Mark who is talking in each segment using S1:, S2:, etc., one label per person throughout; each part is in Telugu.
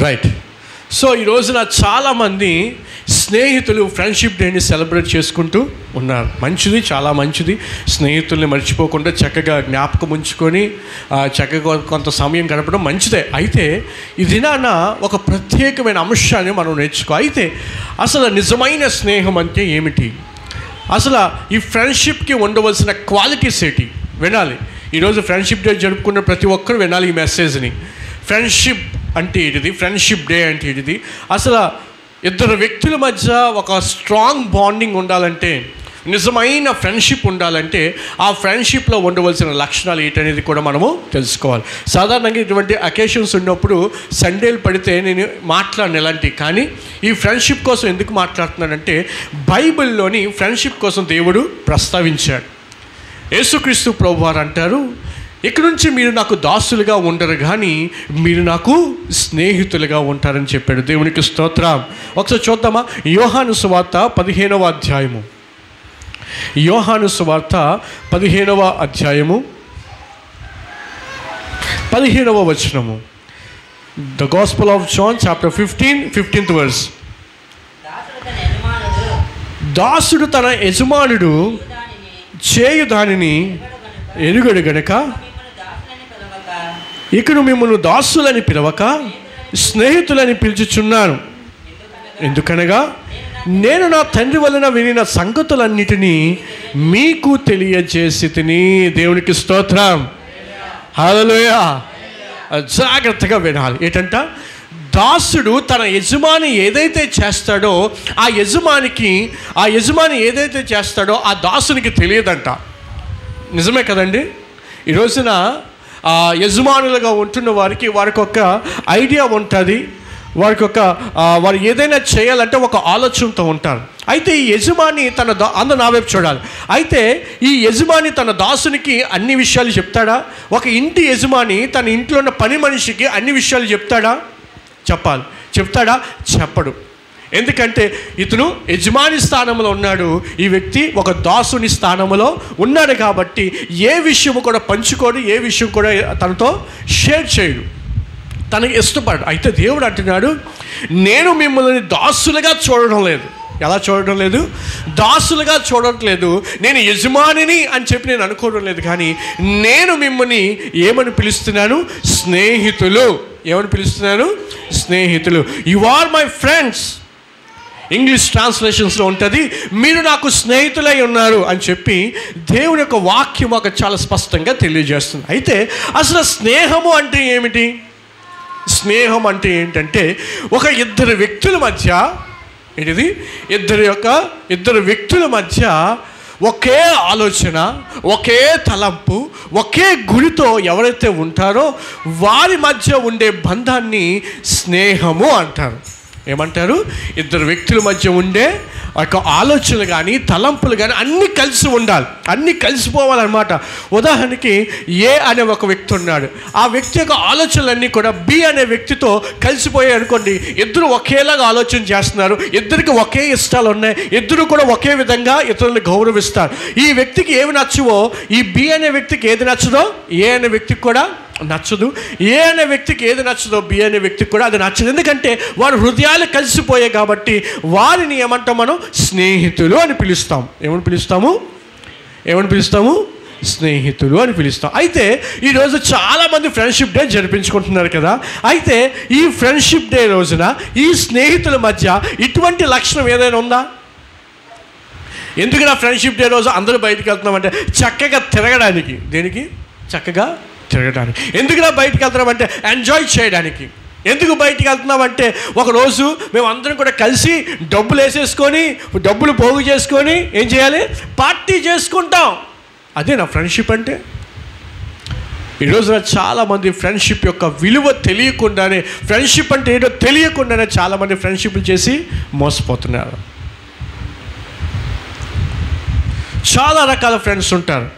S1: రైట్. సో ఈ రోజున చాలామంది స్నేహితులు ఫ్రెండ్షిప్ డేని సెలబ్రేట్ చేసుకుంటూ ఉన్నారు. మంచిది, చాలా మంచిది. స్నేహితుల్ని మర్చిపోకుండా చక్కగా జ్ఞాపకం ఉంచుకొని చక్కగా కొంత సమయం గడపడం మంచిదే. అయితే ఈ దినాన ఒక ప్రత్యేకమైన అంశాన్ని మనం నేర్చుకో. అయితే అసలు నిజమైన స్నేహం అంటే ఏమిటి? అసలు ఈ ఫ్రెండ్షిప్కి ఉండవలసిన క్వాలిటీస్ ఏంటి? వినాలి. ఈరోజు ఫ్రెండ్షిప్ డే జరుపుకున్న ప్రతి ఒక్కరు వినాలి ఈ మెసేజ్ని. ఫ్రెండ్షిప్ అంటే ఏంటిది? ఫ్రెండ్షిప్ డే అంటే ఏంటిది? అసలు ఇద్దరు వ్యక్తుల మధ్య ఒక స్ట్రాంగ్ బాండింగ్ ఉండాలంటే, నిజమైన ఫ్రెండ్షిప్ ఉండాలంటే ఆ ఫ్రెండ్షిప్లో ఉండవలసిన లక్షణాలు ఏంటనేది కూడా మనము తెలుసుకోవాలి. సాధారణంగా ఇటువంటి అకేషన్స్ ఉన్నప్పుడు సండేలు పడితే నేను మాట్లాడను ఎలాంటి, కానీ ఈ ఫ్రెండ్షిప్ కోసం ఎందుకు మాట్లాడుతున్నానంటే బైబిల్లోని ఫ్రెండ్షిప్ కోసం దేవుడు ప్రస్తావించాడు. యేసుక్రీస్తు ప్రభువారు అంటారు, ఇక నుంచి మీరు నాకు దాసులుగా ఉండరు కానీ మీరు నాకు స్నేహితులుగా ఉంటారని చెప్పాడు. దేవునికి స్తోత్రం. ఒకసారి చూద్దామా? యోహాను సువార్త 15వ అధ్యాయము. యోహాను సువార్త 15వ అధ్యాయము 15వ వచనము. The Gospel of John chapter 15, 15th verse. దాసుడు తన యజమానుడు చేయు దానిని ఎరుగడు గనుక ఇకను మిమ్మల్ని దాసులని పిలవక స్నేహితులని పిలుచుచున్నాను. ఎందుకనగా నేను నా తండ్రి వలన వినిన సంగతులన్నిటినీ మీకు తెలియజేసి తిని. దేవునికి స్తోత్రం. హల్లెలూయా. జాగ్రత్తగా వినాలి. ఏంటంట? దాసుడు తన యజమాని ఏదైతే చేస్తాడో ఆ యజమాని ఏదైతే చేస్తాడో ఆ దాసునికి తెలియదంట. నిజమే కదండి? ఈ రోజున యజమానులుగా ఉంటున్న వారికి ఒక ఐడియా ఉంటుంది. వారు ఏదైనా చేయాలంటే ఒక ఆలోచనతో ఉంటారు. అయితే ఈ యజమాని అందరూ నా వైపు చూడాలి. అయితే ఈ యజమాని తన దాసునికి అన్ని విషయాలు చెప్తాడా? ఒక ఇంటి యజమాని తన ఇంట్లో ఉన్న పని మనిషికి అన్ని విషయాలు చెప్తాడా? చెప్పడు. ఎందుకంటే ఇతను యజమాని స్థానంలో ఉన్నాడు, ఈ వ్యక్తి ఒక దాసుని స్థానంలో ఉన్నాడు. కాబట్టి ఏ విషయము కూడా పంచుకోడు, ఏ విషయం కూడా తనతో షేర్ చేయడు, తనకి ఇష్టపడు. అయితే దేవుడు అంటున్నాడు, నేను మిమ్మల్ని దాసులుగా చూడడం లేదు. ఎలా చూడడం లేదు? దాసులుగా చూడట్లేదు. నేను యజమానిని అని చెప్పి నేను అనుకోవడం లేదు, కానీ నేను మిమ్మల్ని ఏమని పిలుస్తున్నాను? స్నేహితులు. ఏమని పిలుస్తున్నాను? స్నేహితులు. You are my friends. English ట్రాన్స్లేషన్స్లో ఉంటుంది, మీరు నాకు స్నేహితులై ఉన్నారు అని చెప్పి దేవుని యొక్క వాక్యం ఒక చాలా స్పష్టంగా తెలియజేస్తుంది. అయితే అసలు స్నేహము అంటే ఏమిటి? స్నేహం అంటే ఏంటంటే ఒక ఇద్దరు వ్యక్తుల మధ్య ఏంటిది? ఇద్దరు వ్యక్తుల మధ్య ఒకే ఆలోచన, ఒకే తలంపు, ఒకే గురితో ఎవరైతే ఉంటారో వారి మధ్య ఉండే బంధాన్ని స్నేహము అంటారు. ఏమంటారు? ఇద్దరు వ్యక్తుల మధ్య ఉండే ఒక ఆలోచనలు కానీ తలంపులు కానీ అన్నీ కలిసి ఉండాలి, అన్నీ కలిసిపోవాలన్నమాట. ఉదాహరణకి ఏ అనే ఒక వ్యక్తి ఉన్నాడు, ఆ వ్యక్తి యొక్క ఆలోచనలన్నీ కూడా బి అనే వ్యక్తితో కలిసిపోయాయి అనుకోండి. ఇద్దరు ఒకేలాగా ఆలోచన చేస్తున్నారు, ఇద్దరికి ఒకే ఇష్టాలు ఉన్నాయి, ఇద్దరు కూడా ఒకే విధంగా ఇతరులను గౌరవిస్తారు. ఈ వ్యక్తికి ఏమి నచ్చవో ఈ బి అనే వ్యక్తికి ఏది నచ్చదో ఏ అనే వ్యక్తికి కూడా నచ్చదు. ఏ అనే వ్యక్తికి ఏది నచ్చదో బి అనే వ్యక్తికి కూడా అది నచ్చదు. ఎందుకంటే వారి హృదయాలు కలిసిపోయాయి కాబట్టి వారిని ఏమంటాం? మనం స్నేహితులు అని పిలుస్తాం. ఏమని పిలుస్తాము? స్నేహితులు అని పిలుస్తాం. అయితే ఈరోజు చాలామంది ఫ్రెండ్షిప్ డే జరిపించుకుంటున్నారు కదా. అయితే ఈ ఫ్రెండ్షిప్ డే రోజున ఈ స్నేహితుల మధ్య ఇటువంటి లక్షణం ఏదైనా ఉందా? ఎందుకు నా ఫ్రెండ్షిప్ డే రోజు అందరూ బయటికి వెళ్తున్నామంటే చక్కగా తిరగడానికి. దేనికి? చక్కగా తిరగడానికి. ఎందుకులా బయటికి వెళ్తున్నామంటే ఎంజాయ్ చేయడానికి. ఎందుకు బయటికి వెళ్తున్నామంటే ఒకరోజు మేము అందరం కూడా కలిసి డబ్బులు వేసేసుకొని డబ్బులు పోగు చేసుకొని ఏం చేయాలి? పార్టీ చేసుకుంటాం. అదే నా ఫ్రెండ్షిప్ అంటే. ఈరోజున చాలామంది ఫ్రెండ్షిప్ యొక్క విలువ తెలియకుండానే, ఫ్రెండ్షిప్ అంటే ఏంటో తెలియకుండానే చాలామంది ఫ్రెండ్షిప్లు చేసి మోసపోతున్నారు. చాలా రకాల ఫ్రెండ్స్ ఉంటారు.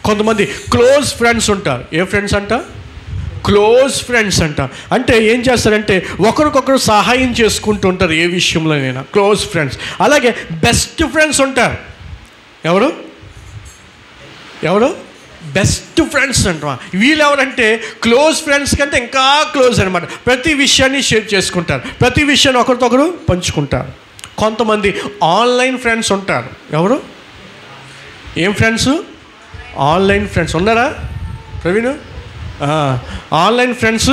S1: కొంతమంది క్లోజ్ ఫ్రెండ్స్ ఉంటారు. ఏ ఫ్రెండ్స్ అంట? క్లోజ్ ఫ్రెండ్స్ అంట. అంటే ఏం చేస్తారంటే ఒకరికొకరు సహాయం చేసుకుంటూ ఉంటారు ఏ విషయంలోనైనా. Close friends. అలాగే బెస్ట్ ఫ్రెండ్స్ ఉంటారు. ఎవరు? బెస్ట్ ఫ్రెండ్స్ అంటాం. వీళ్ళు ఎవరంటే క్లోజ్ ఫ్రెండ్స్ కంటే ఇంకా క్లోజ్ అనమాట. ప్రతి విషయాన్ని షేర్ చేసుకుంటారు, ప్రతి విషయాన్ని ఒకరితో ఒకరు పంచుకుంటారు. కొంతమంది ఆన్లైన్ ఫ్రెండ్స్ ఉంటారు. ఎవరు? ఏం ఫ్రెండ్స్? ఆన్లైన్ ఫ్రెండ్స్ ఉన్నారా ప్రవీణ్? ఆన్లైన్ ఫ్రెండ్స్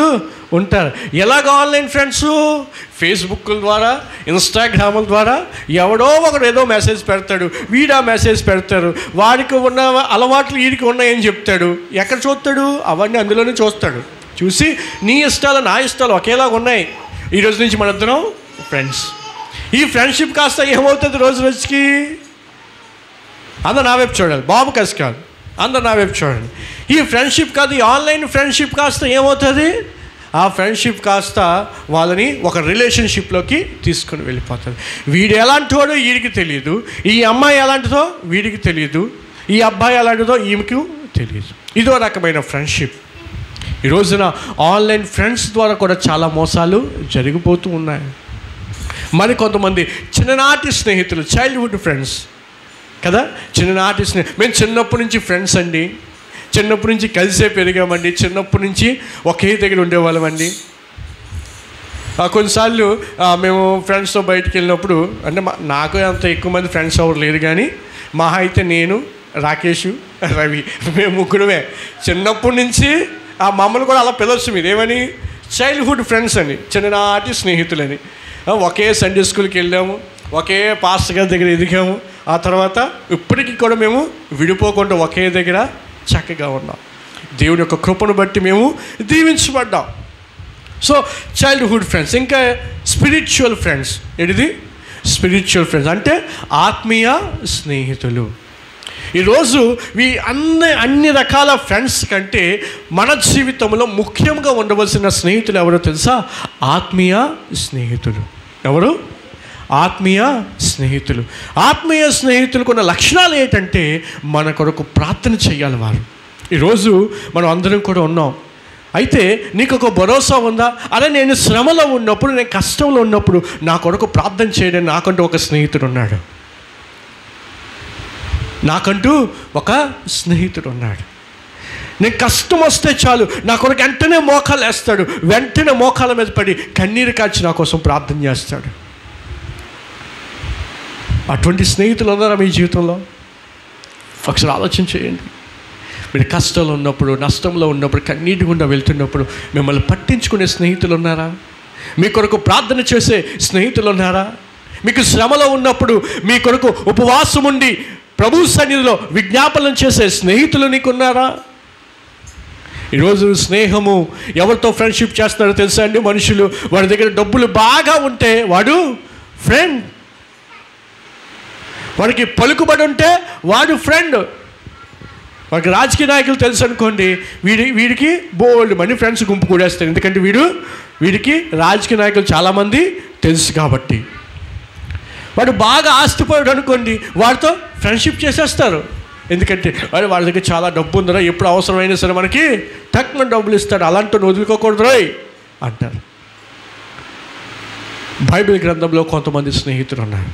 S1: ఉంటారు. ఎలాగ ఆన్లైన్ ఫ్రెండ్స్? ఫేస్బుక్ ద్వారా, ఇన్స్టాగ్రాముల ద్వారా ఎవడో ఒకడు ఏదో మెసేజ్ పెడతాడు, వీడా మెసేజ్ పెడతారు. వాడికి ఉన్న అలవాట్లు వీడికి ఉన్నాయని చెప్తాడు. ఎక్కడ చూస్తాడు? అవన్నీ అందులోనే చూస్తాడు. చూసి నీ ఇష్టాలు నా ఇష్టాలు ఒకేలాగా ఉన్నాయి, ఈరోజు నుంచి మన ఇద్దరం ఫ్రెండ్స్. ఈ ఫ్రెండ్షిప్ కాస్త ఏమవుతుంది రోజు రోజుకి? అందరు నా వైపు చూడాలి, బాబు కసి కాదు, అందరు నా వైపు చూడండి. ఈ ఫ్రెండ్షిప్ కాదు, ఈ ఆన్లైన్ ఫ్రెండ్షిప్ కాస్త ఏమవుతుంది? ఆ ఫ్రెండ్షిప్ కాస్త వాళ్ళని ఒక రిలేషన్షిప్లోకి తీసుకొని వెళ్ళిపోతుంది. వీడు ఎలాంటివాడో వీడికి తెలియదు, ఈ అమ్మాయి ఎలాంటిదో వీడికి తెలియదు, ఈ అబ్బాయి ఎలాంటిదో ఈమెకు తెలియదు. ఇదో రకమైన ఫ్రెండ్షిప్. ఈ రోజున ఆన్లైన్ ఫ్రెండ్స్ ద్వారా కూడా చాలా మోసాలు జరిగిపోతూ ఉన్నాయి. మరి కొంతమంది చిన్ననాటి స్నేహితులు, చైల్డ్హుడ్ ఫ్రెండ్స్ కదా, చిన్ననాటి మేము చిన్నప్పటి నుంచి ఫ్రెండ్స్ అండి, చిన్నప్పటి నుంచి కలిసే పెరిగామండి, చిన్నప్పటి నుంచి ఒకే దగ్గర ఉండేవాళ్ళమండి. కొన్నిసార్లు మేము ఫ్రెండ్స్తో బయటికి వెళ్ళినప్పుడు, అంటే నాకు అంత ఎక్కువ మంది ఫ్రెండ్స్ ఎవరు లేరు, కానీ మహా అయితే నేను, రాకేష్, రవి, మేము ముగ్గురమే చిన్నప్పటి నుంచి. మమ్మల్ని కూడా అలా పిలవచ్చు మీరు ఏమని? చైల్డ్హుడ్ ఫ్రెండ్స్ అని, చిన్ననాటి స్నేహితులని. ఒకే సండే స్కూల్కి వెళ్ళాము, ఒకే పాస్టర్ గారి దగ్గర ఎదిగాము. ఆ తర్వాత ఇప్పటికీ కూడా మేము విడిపోకుండా ఒకే దగ్గర చక్కగా ఉన్నాం. దేవుని యొక్క కృపను బట్టి మేము దీవించబడ్డాం. So childhood friends. ఇంకా స్పిరిచువల్ ఫ్రెండ్స్. ఏంటిది? స్పిరిచువల్ ఫ్రెండ్స్ అంటే ఆత్మీయ స్నేహితులు. ఈరోజు అన్ని రకాల ఫ్రెండ్స్ కంటే మన జీవితంలో ముఖ్యంగా ఉండవలసిన స్నేహితులు ఎవరో తెలుసా? ఆత్మీయ స్నేహితులు. ఎవరు? ఆత్మీయ స్నేహితులు. ఆత్మీయ స్నేహితులకు ఉన్న లక్షణాలు ఏంటంటే మన కొరకు ప్రార్థన చేయాలి వారు. ఈరోజు మనం అందరం కూడా ఉన్నాం. అయితే నీకు ఒక భరోసా ఉందా? అరే నేను శ్రమలో ఉన్నప్పుడు, నేను కష్టంలో ఉన్నప్పుడు నా కొరకు ప్రార్థన చేయడానికి నాకంటూ ఒక స్నేహితుడు ఉన్నాడు. నాకంటూ ఒక స్నేహితుడు ఉన్నాడు. నేను కష్టం వస్తే చాలు నా కొరకు వెంటనే మోకాలు వేస్తాడు, వెంటనే మోకాల మీద పడి కన్నీరు కాచి నా కోసం ప్రార్థన చేస్తాడు. అటువంటి స్నేహితులు ఉన్నారా మీ జీవితంలో? ఒకసారి ఆలోచన చేయండి. మీరు కష్టంలో ఉన్నప్పుడు, నష్టంలో ఉన్నప్పుడు, కన్నీటి గుండా వెళ్తున్నప్పుడు మిమ్మల్ని పట్టించుకునే స్నేహితులు ఉన్నారా? మీ కొరకు ప్రార్థన చేసే స్నేహితులు ఉన్నారా? మీకు శ్రమలో ఉన్నప్పుడు మీ కొరకు ఉపవాసం ఉండి ప్రభు సన్నిధిలో విజ్ఞాపనం చేసే స్నేహితులు నీకున్నారా? ఈరోజు స్నేహము ఎవరితో ఫ్రెండ్షిప్ చేస్తారో తెలుసా అండి? మనుషులు వాడి దగ్గర డబ్బులు బాగా ఉంటే వాడు ఫ్రెండ్, వాడికి పలుకుబడి ఉంటే వాడు ఫ్రెండ్. వాడికి రాజకీయ నాయకులు తెలుసు అనుకోండి, వీడికి బోల్డ్ మనీ ఫ్రెండ్స్ గుంపు కూడేస్తారు. ఎందుకంటే వీడికి రాజకీయ నాయకులు చాలామంది తెలుసు కాబట్టి. వాడు బాగా ఆస్తిపరుడు అనుకోండి, వాడితో ఫ్రెండ్షిప్ చేసేస్తారు. ఎందుకంటే వాళ్ళ దగ్గర చాలా డబ్బు ఉందిరా, ఎప్పుడు అవసరమైనా సరే మనకి తక్కువ డబ్బులు ఇస్తాడు, అలాంటి వదులుకోకూడదు రోయ్ అంటారు. బైబిల్ గ్రంథంలో కొంతమంది స్నేహితులు ఉన్నారు.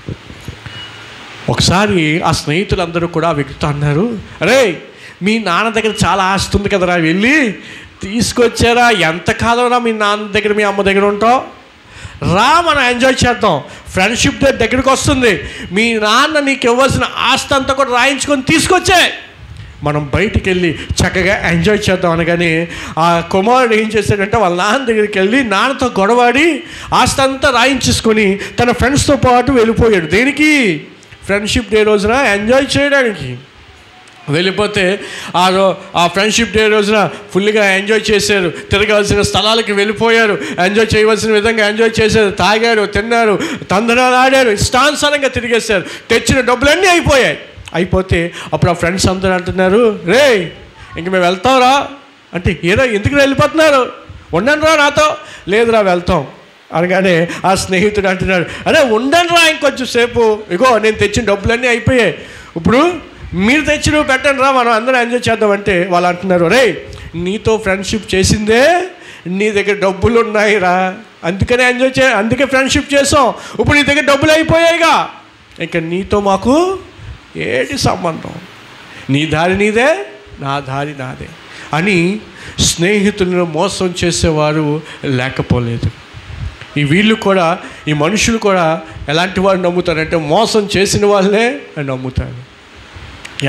S1: ఒకసారి ఆ స్నేహితులందరూ కూడా ఆ వ్యక్తితో అన్నారు, అరే మీ నాన్న దగ్గర చాలా ఆస్తి ఉంది కదరా, వెళ్ళి తీసుకొచ్చారా, ఎంతకాలం రా మీ నాన్న దగ్గర మీ అమ్మ దగ్గర ఉంటావు, రా మనం ఎంజాయ్ చేద్దాం, ఫ్రెండ్షిప్ డే దగ్గరికి వస్తుంది, మీ నాన్న నీకు ఇవ్వాల్సిన ఆస్తి అంతా కూడా రాయించుకొని తీసుకొచ్చే, మనం బయటికి వెళ్ళి చక్కగా ఎంజాయ్ చేద్దాం అనగానే ఆ కుమారుడు ఏం చేశాడంటే వాళ్ళ నాన్న దగ్గరికి వెళ్ళి నాన్నతో గొడవాడి ఆస్తి అంతా రాయించేసుకొని తన ఫ్రెండ్స్తో పాటు వెళ్ళిపోయాడు. దేనికి? ఫ్రెండ్షిప్ డే రోజున ఎంజాయ్ చేయడానికి వెళ్ళిపోతే ఆ ఫ్రెండ్షిప్ డే రోజున ఫుల్గా ఎంజాయ్ చేశారు, తిరగాల్సిన స్థలాలకి వెళ్ళిపోయారు, ఎంజాయ్ చేయవలసిన విధంగా ఎంజాయ్ చేశారు, తాగారు, తిన్నారు, తందనాలు ఆడారు, ఇష్టానుసారంగా తిరిగేశారు, తెచ్చిన డబ్బులన్నీ అయిపోతే అప్పుడు ఆ ఫ్రెండ్స్ అందరూ అంటున్నారు, రే ఇంక మేము వెళ్తాంరా అంటే, ఏదో ఎందుకు వెళ్ళిపోతున్నారు, ఉండండి రా నాతో, లేదురా వెళ్తాం అనగానే ఆ స్నేహితుడు అంటున్నాడు, అరే ఉండండి రా ఇంకొంచెం సేపు, ఇగో నేను తెచ్చిన డబ్బులన్నీ అయిపోయాయి, ఇప్పుడు మీరు తెచ్చి నువ్వు పెట్టండి రా, మనం అందరం ఎంజాయ్ చేద్దామంటే వాళ్ళు అంటున్నారు, రే నీతో ఫ్రెండ్షిప్ చేసిందే నీ దగ్గర డబ్బులు ఉన్నాయిరా, అందుకనే అందుకే ఫ్రెండ్షిప్ చేసాం, ఇప్పుడు నీ దగ్గర డబ్బులు అయిపోయాయిగా, ఇంకా నీతో మాకు ఏంటి సంబంధం, నీ దారి నీదే నా దారి నాదే అని స్నేహితులను మోసం చేసేవారు లేకపోలేదు. వీళ్ళు కూడా, ఈ మనుషులు కూడా ఎలాంటి వారు నమ్ముతారంటే మోసం చేసిన వాళ్ళే నమ్ముతారు.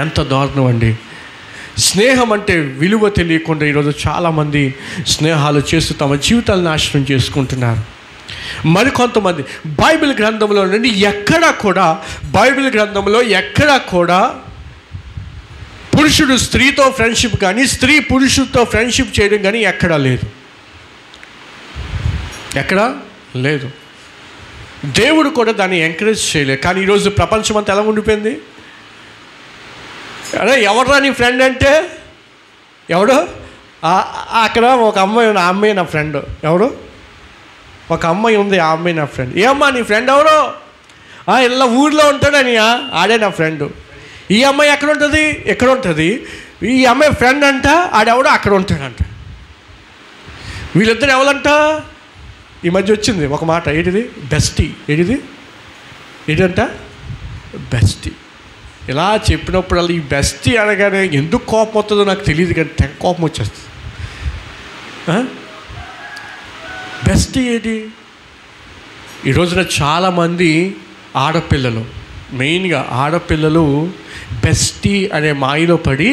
S1: ఎంత దారుణం అండి. స్నేహం అంటే విలువ తెలియకుండా ఈరోజు చాలామంది స్నేహాలు చేస్తూ తమ జీవితాలను నాశనం చేసుకుంటున్నారు. మరికొంతమంది బైబిల్ గ్రంథంలో నుండి బైబిల్ గ్రంథంలో ఎక్కడా కూడా పురుషుడు స్త్రీతో ఫ్రెండ్షిప్ కానీ స్త్రీ పురుషుడితో ఫ్రెండ్షిప్ చేయడం కానీ ఎక్కడా లేదు. దేవుడు కూడా దాన్ని ఎంకరేజ్ చేయలేదు. కానీ ఈరోజు ప్రపంచం అంతా ఎలా ఉండిపోయింది? అరే ఎవరా నీ ఫ్రెండ్ అంటే ఎవడు? అక్కడ ఒక అమ్మాయి ఉంది, ఆ అమ్మాయి నా ఫ్రెండ్. ఎవరు? ఒక అమ్మాయి ఉంది, ఆ అమ్మాయి నా ఫ్రెండ్. ఏమ్మా నీ ఫ్రెండ్ ఎవరు? ఇలా ఊర్లో ఉంటాడని, ఆడే నా ఫ్రెండ్. ఈ అమ్మాయి ఎక్కడ ఉంటుంది? ఈ అమ్మాయి ఫ్రెండ్ అంట, ఆడెవడో అక్కడ ఉంటాడంట. వీళ్ళిద్దరు ఎవరంట? ఈ మధ్య వచ్చింది ఒక మాట, ఏంటిది? బెస్టీ. ఏంటంట? బెస్టీ. ఇలా చెప్పినప్పుడు ఈ బెస్టీ అనగానే ఎందుకు కోపం వస్తుందో నాకు తెలియదు, కానీ తెగ కోపం వచ్చేస్తుంది. బెస్టీ ఏంటి? ఈ రోజున చాలామంది ఆడపిల్లలు, మెయిన్గా ఆడపిల్లలు బెస్టీ అనే మాయలో పడి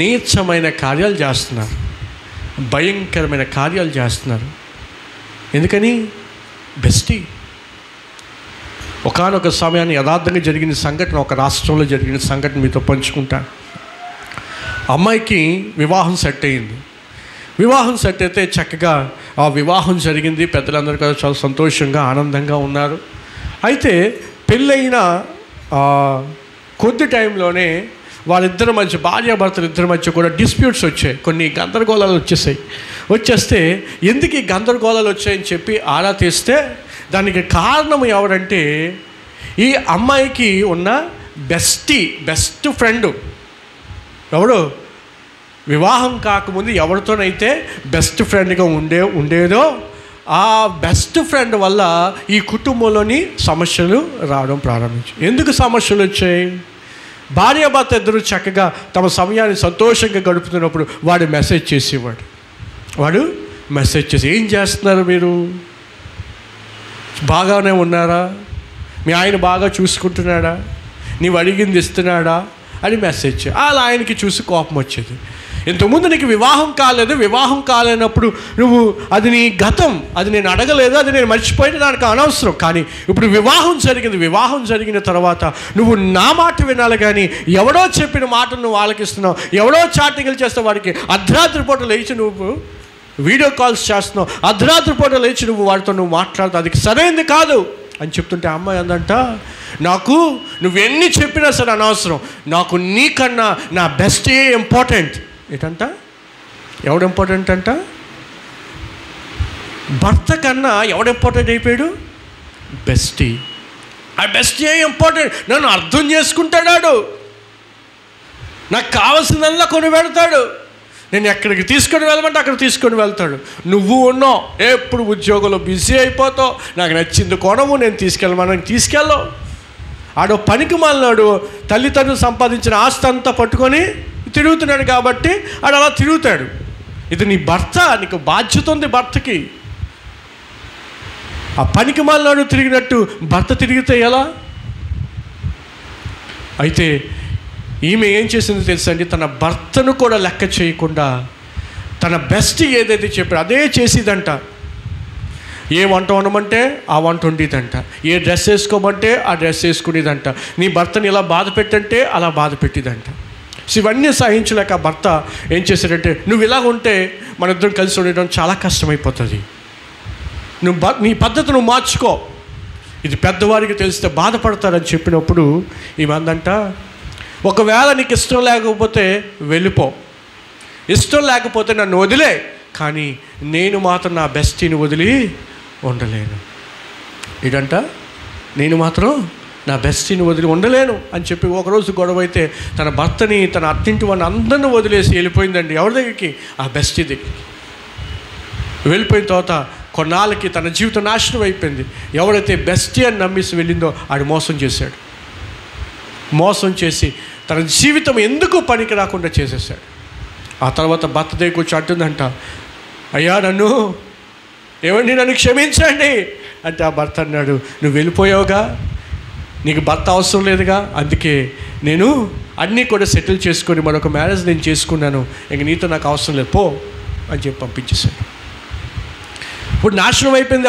S1: నీచమైన కార్యాలు చేస్తున్నారు, భయంకరమైన కార్యాలు చేస్తున్నారు. ఎందుకని? బెస్టీ. ఒకానొక సమయాన్ని యథార్థంగా జరిగిన సంఘటన, ఒక రాష్ట్రంలో జరిగిన సంఘటన మీతో పంచుకుంటాను. అమ్మాయికి వివాహం సెట్ అయింది. వివాహం సెట్ అయితే చక్కగా ఆ వివాహం జరిగింది. పెద్దలందరూ కూడా చాలా సంతోషంగా ఆనందంగా ఉన్నారు. అయితే పెళ్ళైన కొద్ది టైంలోనే వాళ్ళిద్దరి మధ్య, భార్యాభర్తలు ఇద్దరి మధ్య కూడా డిస్ప్యూట్స్ వచ్చాయి, కొన్ని గందరగోళాలు వచ్చేస్తే ఎందుకు ఈ గందరగోళాలు వచ్చాయని చెప్పి ఆరా తీస్తే దానికి కారణం ఎవరంటే ఈ అమ్మాయికి ఉన్న బెస్ట్ ఫ్రెండు. ఎవడు? వివాహం కాకముందు ఎవరితోనైతే బెస్ట్ ఫ్రెండ్గా ఉండేదో ఆ బెస్ట్ ఫ్రెండ్ వల్ల ఈ కుటుంబంలోని సమస్యలు రావడం ప్రారంభించాయి. ఎందుకు సమస్యలు వచ్చాయి? భార్యాభర్త ఇద్దరు చక్కగా తమ సమయాన్ని సంతోషంగా గడుపుతున్నప్పుడు వాడు మెసేజ్ చేసేవాడు. ఏం చేస్తున్నారు మీరు? బాగానే ఉన్నారా? మీ ఆయన బాగా చూసుకుంటున్నాడా? నీవు అడిగింది ఇస్తున్నాడా అని మెసేజ్. అలా ఆయనకి చూసి కోపం వచ్చేది. ఇంతకుముందు నీకు వివాహం కాలేనప్పుడు నువ్వు అది నీ గతం, అది నేను అడగలేదు, అది నేను మర్చిపోయిన దానికి అనవసరం. కానీ ఇప్పుడు వివాహం జరిగిన తర్వాత నువ్వు నా మాట వినాలి, కానీ ఎవడో చెప్పిన మాటను నువ్వు ఆలకిస్తున్నావు, ఎవడో చాటింగ్లు చేస్తావు, వాడికి అర్ధరాత్రి పూట లేచి నువ్వు వీడియో కాల్స్ చేస్తున్నావు, అర్ధరాత్రి పూట లేచి వాడితో నువ్వు మాట్లాడుతావు, అది సరైనది కాదు అని చెప్తుంటే అమ్మాయి అందంట, నాకు నువ్వెన్ని చెప్పినా సరే అనవసరం, నాకు నీకన్నా నా బెస్టే ఇంపార్టెంట్. ఏంటంట? ఎవడు ఇంపార్టెంట్ అంట? భర్త కన్నా ఎవడు ఇంపార్టెంట్ అయిపోయాడు? బెస్టీ. ఆ బెస్టీ ఇంపార్టెంట్. నన్ను అర్థం చేసుకుంటాడు, నాకు కావాల్సిందల్లా కొని పెడతాడు, నేను ఎక్కడికి తీసుకొని వెళ్ళమంటే అక్కడ తీసుకొని వెళ్తాడు. నువ్వు ఉన్నావు ఎప్పుడు ఉద్యోగంలో బిజీ అయిపోతావు, నాకు నచ్చింది కొనవు, నేను తీసుకెళ్ళవు. ఆడో పనికి మాలినాడు, తల్లిదండ్రులు సంపాదించిన ఆస్తి అంతా పట్టుకొని తిరుగుతున్నాడు కాబట్టి ఆడు అలా తిరుగుతాడు. ఇది నీ భర్త, నీకు బాధ్యత ఉంది భర్తకి. ఆ పనికి మాలినాడు తిరిగినట్టు భర్త తిరిగితే ఎలా? అయితే ఈమె ఏం చేసిందో తెలుసండి, తన భర్తను కూడా లెక్క చేయకుండా తన బెస్ట్ ఏదైతే చెప్పాడో అదే చేసేదంట. ఏ వంట వండమంటే ఆ వంట వండేదంట, ఏ డ్రెస్ వేసుకోమంటే ఆ డ్రెస్ వేసుకునేదంట, నీ భర్తని ఇలా బాధ పెట్టంటే అలా బాధ పెట్టిదంట. సో ఇవన్నీ సహించలేక భర్త ఏం చేశాడంటే, నువ్వు ఇలా ఉంటే మన ఇద్దరం కలిసి ఉండడం చాలా కష్టమైపోతుంది, నీ పద్ధతి నువ్వు మార్చుకో, ఇది పెద్దవారికి తెలిస్తే బాధపడతారని చెప్పినప్పుడు ఇవందంట, ఒకవేళ నీకు ఇష్టం లేకపోతే వెళ్ళిపో, ఇష్టం లేకపోతే నన్ను వదిలే, కానీ నేను మాత్రం నా బెస్టీని వదిలి ఉండలేను. ఇదంట, నేను మాత్రం నా బెస్టీని వదిలి ఉండలేను అని చెప్పి ఒకరోజు గొడవ అయితే తన భర్తని, తన అత్తింటి వాడిని అందరిని వదిలేసి వెళ్ళిపోయిందండి. ఎవరి దగ్గరికి? ఆ బెస్టీ దగ్గరికి వెళ్ళిపోయిన తర్వాత కొన్నాళ్ళకి తన జీవితం నాశనం అయిపోయింది. ఎవరైతే బెస్టీ అని నమ్మేసి వెళ్ళిందో ఆడు మోసం చేశాడు. మోసం చేసి తన జీవితం ఎందుకు పనికి రాకుండా చేసేసాడు. ఆ తర్వాత భర్త దగ్గరికి వచ్చి అంటుందంట, అయ్యా నన్ను క్షమించండి అంటే ఆ భర్త అన్నాడు, నువ్వు వెళ్ళిపోయావుగా, నీకు భర్త అవసరం లేదుగా, అందుకే నేను అన్నీ కూడా సెటిల్ చేసుకొని మరొక మ్యారేజ్ నేను చేసుకున్నాను, ఇంక నీతో నాకు అవసరం లేదు పో అని చెప్పి పంపించేశాడు. ఇప్పుడు నాశనం అయిపోయింది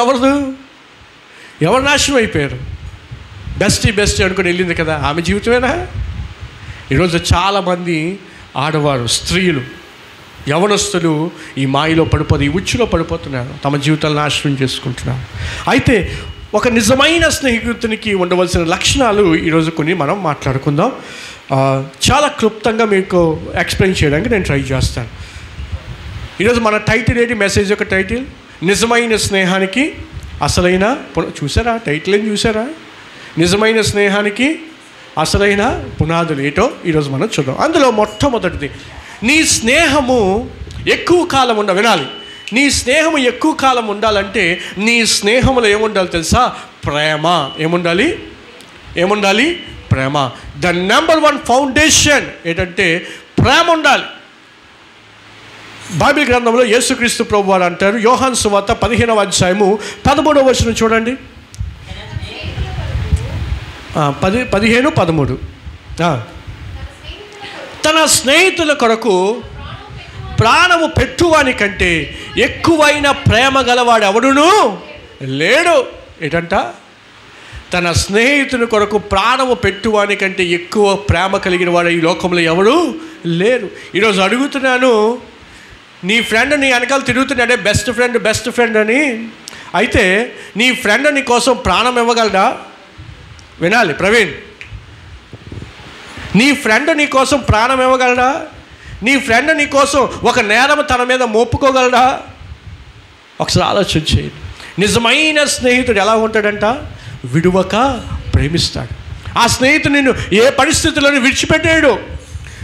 S1: ఎవరు నాశనం అయిపోయారు? బెస్ట్ అనుకుని వెళ్ళింది కదా, ఆమె జీవితమేనా? ఈరోజు చాలామంది ఆడవారు, స్త్రీలు, యవనస్తులు ఈ మాయలో ఈ ఉచ్చులో పడిపోతున్నారు, తమ జీవితాలను నాశనం చేసుకుంటున్నారు. అయితే ఒక నిజమైన స్నేహితునికి ఉండవలసిన లక్షణాలు ఈరోజు కొన్ని మనం మాట్లాడుకుందాం. చాలా క్లుప్తంగా మీకు ఎక్స్ప్లెయిన్ చేయడానికి నేను ట్రై చేస్తాను. ఈరోజు మన టైటిల్ ఏంటి? మెసేజ్ యొక్క టైటిల్ నిజమైన స్నేహానికి అసలైన చూసారా? టైటిల్ ఏం చూసారా? నిజమైన స్నేహానికి అసలైన పునాదులు ఏటో ఈరోజు మనం చూద్దాం. అందులో మొట్టమొదటిది, నీ స్నేహము ఎక్కువ కాలం వినాలి. నీ స్నేహము ఎక్కువ కాలం ఉండాలంటే నీ స్నేహంలో ఏముండాలి తెలుసా? ప్రేమ. ఏముండాలి? ప్రేమ. ద నెంబర్ 1 ఫౌండేషన్ ఏంటంటే ప్రేమ ఉండాలి. బైబిల్ గ్రంథంలో యేసుక్రీస్తు ప్రభు వారు అంటారు, యోహాను సువార్త 15వ అధ్యాయము 13వ వచనం చూడండి. 15-13. తన స్నేహితుల కొరకు ప్రాణము పెట్టువాని కంటే ఎక్కువైన ప్రేమ గలవాడు ఎవడును లేడు. ఏంటంట? తన స్నేహితుని కొరకు ప్రాణము పెట్టువాని కంటే ఎక్కువ ప్రేమ కలిగిన వాడు ఈ లోకంలో ఎవడు లేరు. ఈరోజు అడుగుతున్నాను, నీ ఫ్రెండ్ నీ వెనకాల తిరుగుతున్నాడే బెస్ట్ ఫ్రెండ్ అని, అయితే నీ ఫ్రెండ్ నీ కోసం ప్రాణం ఇవ్వగలడా? వినాలి ప్రవీణ్, నీ ఫ్రెండ్ నీ కోసం ప్రాణం ఇవ్వగలడా? నీ ఫ్రెండ్ నీ కోసం ఒక నేరం తన మీద మోపుకోగలడా? ఒకసారి ఆలోచన చేయండి. నిజమైన స్నేహితుడు ఎలా ఉంటాడంట? విడువక ప్రేమిస్తాడు. ఆ స్నేహితుడు నిన్ను ఏ పరిస్థితులను విడిచిపెట్టాడు.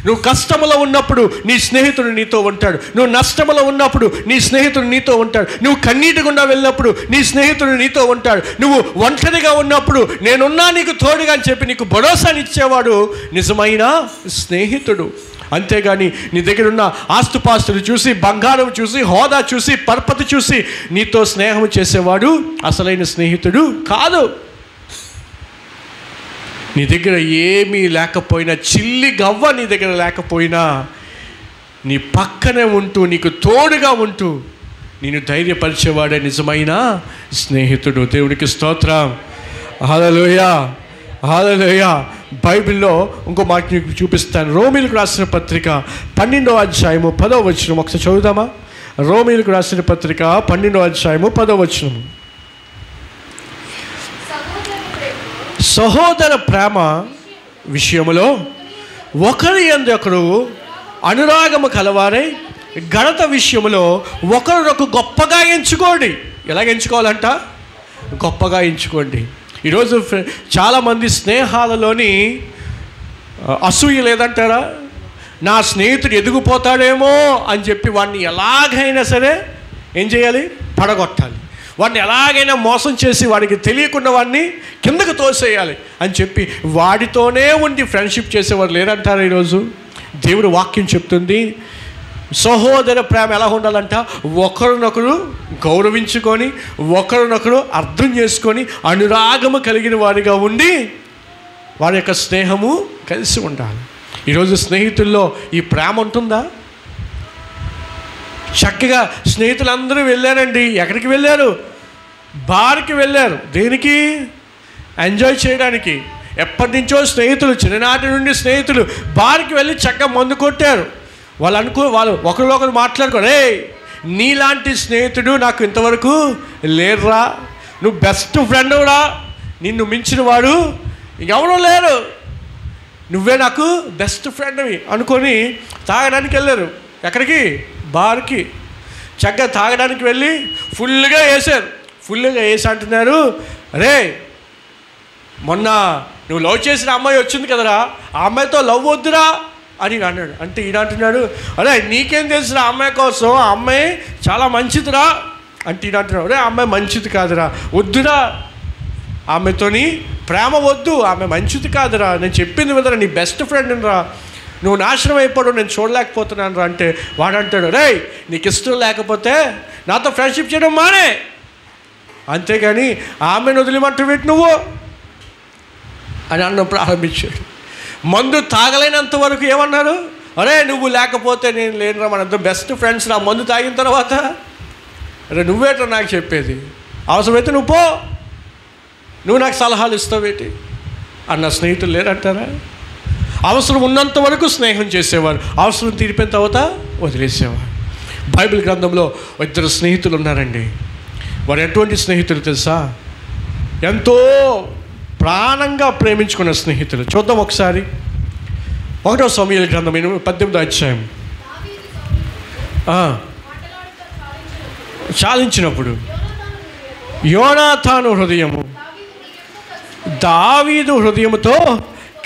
S1: నువ్వు కష్టంలో ఉన్నప్పుడు నీ స్నేహితుడు నీతో ఉంటాడు. నువ్వు నష్టంలో ఉన్నప్పుడు నీ స్నేహితుడు నీతో ఉంటాడు. నువ్వు కన్నీటి గుండా వెళ్ళినప్పుడు నీ స్నేహితుడు నీతో ఉంటాడు. నువ్వు ఒంటరిగా ఉన్నప్పుడు నేనున్నా నీకు తోడుగా అని చెప్పి నీకు భరోసానిచ్చేవాడు నిజమైన స్నేహితుడు. అంతేగాని నీ దగ్గర ఉన్న ఆస్తుపాస్తులు చూసి, బంగారం చూసి, హోదా చూసి, పరపతి చూసి నీతో స్నేహం చేసేవాడు అసలైన స్నేహితుడు కాదు. నీ దగ్గర ఏమీ లేకపోయినా, చిల్లి గవ్వ నీ దగ్గర లేకపోయినా, నీ పక్కనే ఉంటూ నీకు తోడుగా ఉంటూ నేను ధైర్యపరిచేవాడే నిజమైన స్నేహితుడు. దేవునికి స్తోత్రం. హల్లెలూయా. బైబిల్లో ఇంకో మాట నీకు చూపిస్తాను. రోమీలకు రాసిన పత్రిక 12వ అధ్యాయము 10వ వచనం ఒకసారి చదువుదామా? రోమీలకు రాసిన పత్రిక 12వ అధ్యాయము 10వ వచనం. సహోదర ప్రేమ విషయములో ఒకరి యందు ఒకరు అనురాగము కలవారై ఘనత విషయములో ఒకరినొక గొప్పగా ఎంచుకోండి. ఎలాగ ఎంచుకోవాలంట? గొప్పగా ఎంచుకోండి. ఈరోజు చాలామంది స్నేహాలలోని అసూయ లేదంటారా? నా స్నేహితుడు ఎదిగిపోతాడేమో అని చెప్పి వాడిని ఎలాగైనా సరే ఏం చేయాలి? పడగొట్టాలి. వాడిని ఎలాగైనా మోసం చేసి వాడికి తెలియకుండా వాడిని కిందకు తోసేయాలి అని చెప్పి వాడితోనే ఉండి ఫ్రెండ్షిప్ చేసేవారు లేదంటారా? ఈరోజు దేవుడు వాక్యం చెప్తుంది, సహోదర ప్రేమ ఎలా ఉండాలంట? ఒకరినొకరు గౌరవించుకొని, ఒకరినొకరు అర్థం చేసుకొని, అనురాగము కలిగిన వారిగా ఉండి వారి యొక్క స్నేహము కలిసి ఉండాలి. ఈరోజు స్నేహితుల్లో ఈ ప్రేమ ఉంటుందా? చక్కగా స్నేహితులందరూ వెళ్ళారండి. ఎక్కడికి వెళ్ళారు? బార్కి వెళ్ళారు. దేనికి? ఎంజాయ్ చేయడానికి. ఎప్పటి నుంచో స్నేహితులు, చిన్ననాటి నుండి స్నేహితులు బార్కి వెళ్ళి చక్కగా మందు కొట్టారు. వాళ్ళు ఒకరికొకరు మాట్లాడుకో, రే నీలాంటి స్నేహితుడు నాకు ఇంతవరకు లేరురా, నువ్వు బెస్ట్ ఫ్రెండ్రా, నిన్ను మించిన వాడు ఎవరూ లేరు, నువ్వే నాకు బెస్ట్ ఫ్రెండ్వి అనుకొని తాగడానికి వెళ్ళారు. ఎక్కడికి? బార్కి. చక్కగా తాగడానికి వెళ్ళి ఫుల్గా వేసి అంటున్నారు, రే మొన్న నువ్వు లవ్ చేసిన అమ్మాయి వచ్చింది కదరా, ఆ అమ్మాయితో లవ్ వద్దురా అని అన్నాడు. అంటే ఈయన అంటున్నాడు, అరే నీకేం తెలిసిన ఆ అమ్మాయి కోసం, ఆ అమ్మాయి చాలా మంచిదిరా అంటే ఈయన అంటున్నాడు, అరే ఆ అమ్మాయి మంచిది కాదురా, వద్దురా, ఆమెతోని ప్రేమ వద్దు, ఆమె మంచిది కాదురా, నేను చెప్పింది విధరా, నీ బెస్ట్ ఫ్రెండ్ రా, నువ్వు నాశనం అయిపోవడం నేను చూడలేకపోతున్నాను రా అంటే వాడంటాడు, రేయ్ నీకు ఇష్టం లేకపోతే నాతో ఫ్రెండ్షిప్ చేయడం మానే, అంతేగాని ఆమెను వదిలిమంటూ పెట్టి నువ్వు అని అన్నం ప్రారంభించాడు. మందు తాగలేనంత వరకు ఏమన్నారు, అరే నువ్వు లేకపోతే నేను లేనురా, మన ఇద్దరు బెస్ట్ ఫ్రెండ్స్ రా. మందు తాగిన తర్వాత అరే నువ్వేట్రా నాకు చెప్పేది, అవసరమైతే నువ్వు పో, నువ్వు నాకు సలహాలు ఇస్తావేటి అన్న స్నేహితులు లేరంటారా? అవసరం ఉన్నంత వరకు స్నేహం చేసేవారు, అవసరం తీరిపోయిన తర్వాత వదిలేసేవారు. బైబిల్ గ్రంథంలో ఇద్దరు స్నేహితులు ఉన్నారండి. వారు ఎటువంటి స్నేహితులు తెలుసా? ఎంతో ప్రాణంగా ప్రేమించుకున్న స్నేహితులు. చూద్దాం ఒకసారి 1వ సమూయేలు గ్రంథం 18వ అధ్యాయం. చాలించినప్పుడు యోనాతాను హృదయము దావీదు హృదయముతో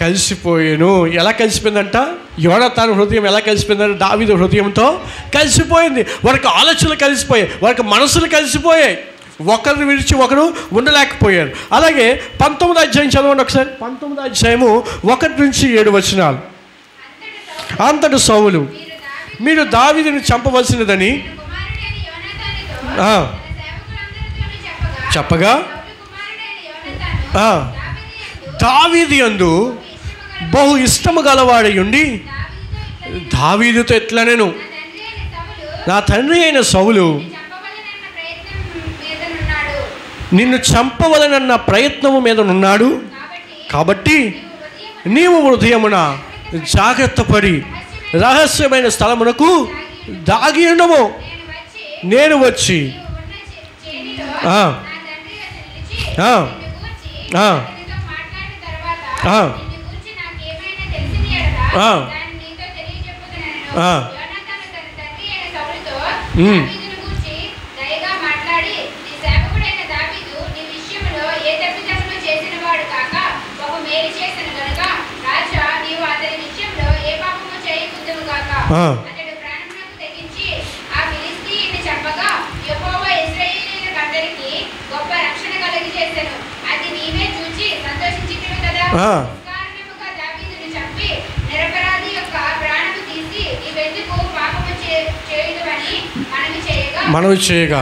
S1: కలిసిపోయాను. ఎలా కలిసిపోయిందంట? యోనాతాను హృదయం ఎలా కలిసిపోయిందంటే దావీదు హృదయంతో కలిసిపోయింది. వారికి ఆలోచనలు కలిసిపోయాయి, వారికి మనసులు కలిసిపోయాయి, ఒకరిని విడిచి ఒకరు ఉండలేకపోయారు. అలాగే 19వ అధ్యాయం చదవండి ఒకసారి. 19వ అధ్యాయము 1-7 వచనాలు. అంతటి సౌలు మీరు దావీదుని చంపవలసినదని చెప్పగా దావీదు యందు బహు ఇష్టము గలవాడై ఉండి దావీదుతో ఎట్లా, నేను నా తండ్రి అయిన సౌలు నిన్ను చంపవలనన్న ప్రయత్నము మీద ఉన్నాడు, కాబట్టి నీవు హృదయమున జాగ్రత్త పడి రహస్యమైన స్థలమునకు దాగి ఉండము. నేను వచ్చి మనవి చేయగా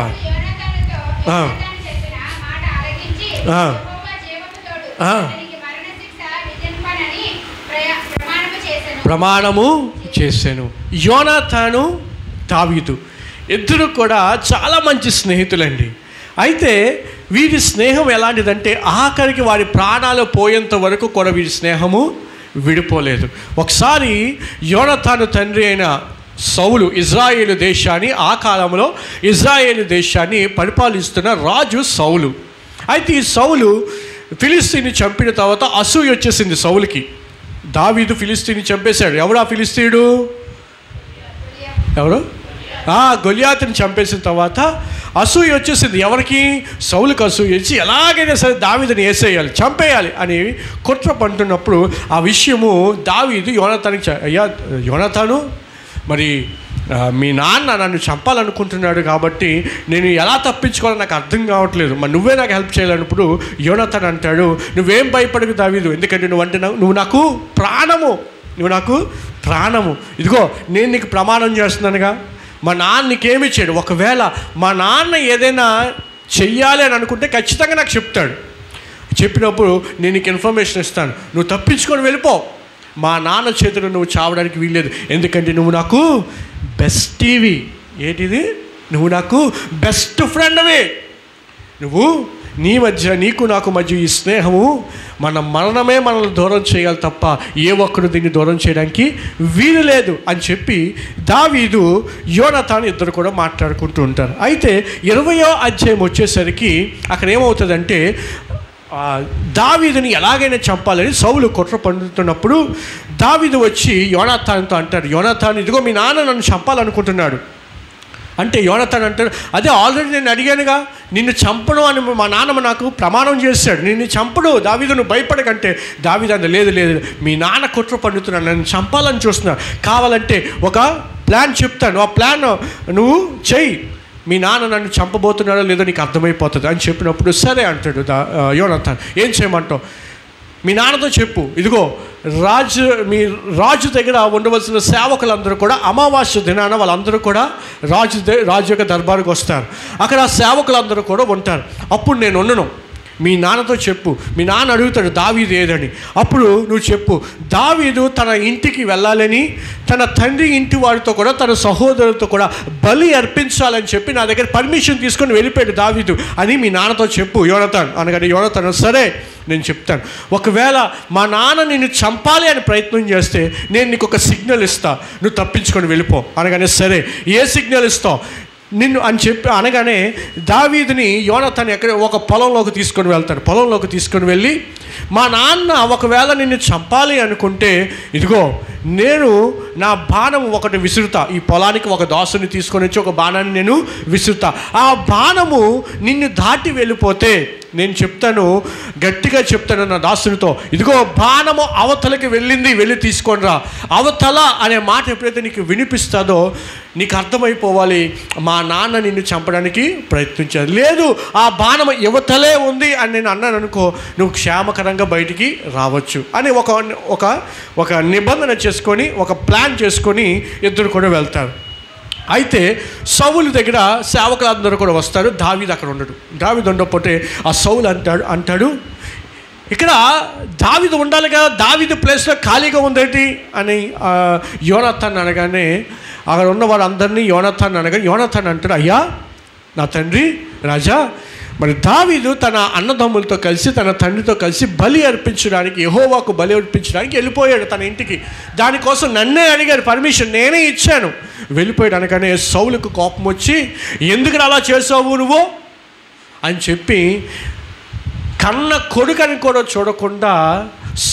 S1: ప్రమాణము చేశాను. యోనాతాను దావీదు ఇద్దరు కూడా చాలా మంచి స్నేహితులండి. అయితే వీరి స్నేహం ఎలాంటిదంటే ఆఖరికి వారి ప్రాణాలు పోయేంత వరకు కూడా వీరి స్నేహము విడిపోలేదు. ఒకసారి యోనాతాను తండ్రి అయిన సౌలు ఇజ్రాయేలు దేశాన్ని, ఆ కాలంలో ఇజ్రాయేలు దేశాన్ని పరిపాలిస్తున్న రాజు సౌలు. అయితే ఈ సౌలు ఫిలిస్తీని చంపిన తర్వాత అసూయ వచ్చేసింది సౌలుకి. దావీదు ఫిలిస్తీని చంపేశాడు. ఎవరు ఆ ఫిలిస్తీయుడు? ఎవరు? గొలియాతుని చంపేసిన తర్వాత అసూయ వచ్చేసింది. ఎవరికి? సౌలుకి అసూయ వచ్చి ఎలాగైనా సరే దావీదుని వేసేయాలి, చంపేయాలి అని కుట్ర పంటున్నప్పుడు ఆ విషయము దావీదు యోనాతానికి, అయ్యా యోనాతాను, మరి మీ నాన్న నన్ను చంపాలనుకుంటున్నాడు కాబట్టి నేను ఎలా తప్పించుకోవాలో నాకు అర్థం కావట్లేదు, మరి నువ్వే నాకు హెల్ప్ చేయాలన్నప్పుడు యోనాతాను అంటాడు, నువ్వేం భయపడకు దావీదు, ఎందుకంటే నువ్వు నాకు ప్రాణము, నువ్వు నాకు ప్రాణము. ఇదిగో నేను నీకు ప్రమాణం చేస్తున్నానుగా, మా నాన్న నీకేమి చేయడు, ఒకవేళ మా నాన్న ఏదైనా చెయ్యాలి అని అనుకుంటే ఖచ్చితంగా నాకు చెప్తాడు, చెప్పినప్పుడు నేను నీకు ఇన్ఫర్మేషన్ ఇస్తాను, నువ్వు తప్పించుకొని వెళ్ళిపో, మా నాన్న చేతిలో నువ్వు చావడానికి వీల్లేదు, ఎందుకంటే నువ్వు నాకు బెస్టీవి. ఏంటిది? నువ్వు నాకు బెస్ట్ ఫ్రెండ్వి. నువ్వు నీకు నాకు మధ్య ఈ స్నేహము మన మరణమే మనల్ని దూరం చేయాలి తప్ప ఏ ఒక్కరు దీన్ని దూరం చేయడానికి వీలు లేదు అని చెప్పి దావీదు యోనాతాను ఇద్దరు కూడా మాట్లాడుకుంటూ ఉంటారు. అయితే 20వ అధ్యాయం వచ్చేసరికి అక్కడ ఏమవుతుందంటే దావీదుని ఎలాగైనా చంపాలని సౌలు కుట్ర పండుతున్నప్పుడు దావీదు వచ్చి యోనాతానుతో అంటాడు, యోనాతాను ఇదిగో మీ నాన్న నన్ను చంపాలనుకుంటున్నాడు అంటే యోనాతాను అంటాడు, అదే ఆల్రెడీ నేను అడిగానుగా, నిన్ను చంపను అని మా నాన్నమ్మ నాకు ప్రమాణం చేశాడు, నిన్ను చంపడు దావీదు, నువ్వు భయపడకంటే దావీదు అంటే లేదు లేదు మీ నాన్న కుట్ర పండుతున్నాడు, నన్ను చంపాలని చూస్తున్నాడు, కావాలంటే ఒక ప్లాన్ చెప్తాను, ఆ ప్లాన్ నువ్వు చెయ్యి, మీ నాన్న నన్ను చంపబోతున్నాడో లేదో నీకు అర్థమైపోతుంది అని చెప్పినప్పుడు సరే అంటాడు యోనాతాన్. ఏం చేయమంటావు? మీ నాన్నతో చెప్పు, ఇదిగో మీ రాజు దగ్గర ఉండవలసిన సేవకులందరూ కూడా అమావాస్య దినాన వాళ్ళందరూ కూడా రాజు యొక్క దర్బారుకు వస్తారు. అక్కడ ఆ సేవకులందరూ కూడా ఉంటారు. అప్పుడు నేను ఉండను, మీ నాన్నతో చెప్పు. మీ నాన్న అడుగుతాడు దావీదు ఏదని. అప్పుడు నువ్వు చెప్పు, దావీదు తన ఇంటికి వెళ్ళాలని, తన తండ్రి ఇంటి వాడితో కూడా తన సహోదరులతో కూడా బలి అర్పించాలని చెప్పి నా దగ్గర పర్మిషన్ తీసుకొని వెళ్ళిపోయాడు దావీదు అని మీ నాన్నతో చెప్పు యోనాతాన్ అనగానే యోనాతాన్ సరే నేను చెప్తాను. ఒకవేళ మా నాన్న నిన్ను చంపాలి అని ప్రయత్నం చేస్తే నేను నీకు ఒక సిగ్నల్ ఇస్తా, నువ్వు తప్పించుకొని వెళ్ళిపో అనగానే సరే ఏ సిగ్నల్ ఇస్తావు నిన్ను అని చెప్పి అనగానే దావీదుని యోనాతాన్ ఎక్కడ ఒక పొలంలోకి తీసుకొని వెళ్తాడు. పొలంలోకి తీసుకొని వెళ్ళి మా నాన్న ఒకవేళ నిన్ను చంపాలి అనుకుంటే ఇదిగో నేను నా బాణం ఒకటి విసురుతా, ఈ పొలానికి ఒక దాసుని తీసుకొని వచ్చి ఒక బాణాన్ని నేను విసురుతా. ఆ బాణము నిన్ను దాటి వెళ్ళిపోతే నేను చెప్తాను, గట్టిగా చెప్తాను నా దాసునితో, ఇదిగో బాణము అవతలకి వెళ్ళింది, వెళ్ళి తీసుకొని రా. అవతల అనే మాట ఎప్పుడైతే నీకు వినిపిస్తుందో నీకు అర్థమైపోవాలి మా నాన్న నిన్ను చంపడానికి ప్రయత్నించాడు. లేదు ఆ బాణం యువతలే ఉంది అని నేను అన్నాను అనుకో, నువ్వు క్షేమకరంగా బయటికి రావచ్చు అని ఒక నిబంధన చేసుకొని ఒక ప్లాన్ చేసుకొని ఇద్దరు కూడా వెళ్తారు. అయితే సౌలు దగ్గర సేవకులందరూ కూడా వస్తారు. దావీదు అక్కడ ఉండడు. దావీదు ఉండకపోతే ఆ సౌలు అంటాడు ఇక్కడ దావీదు ఉండాలి కదా, దావీదు ప్లేస్లో ఖాళీగా ఉందేంటి అని యోనాతాన్ అనగానే అక్కడ ఉన్న వాళ్ళందరినీ యోనాతాన్ అనగానే యోనాతాన్ అంటాడు, అయ్యా నా తండ్రి రాజా, మరి దావీదు తన అన్నదమ్ములతో కలిసి తన తండ్రితో కలిసి బలి అర్పించడానికి, యెహోవాకు బలి అర్పించడానికి వెళ్ళిపోయాడు తన ఇంటికి. దానికోసం నన్నే అడిగారు పర్మిషన్, నేనే ఇచ్చాను. వెళ్ళిపోయాడు అనగానే సౌలుకు కోపం వచ్చి ఎందుకు అలా చేసావు నువ్వు అని చెప్పి కన్న కొడుకని కూడా చూడకుండా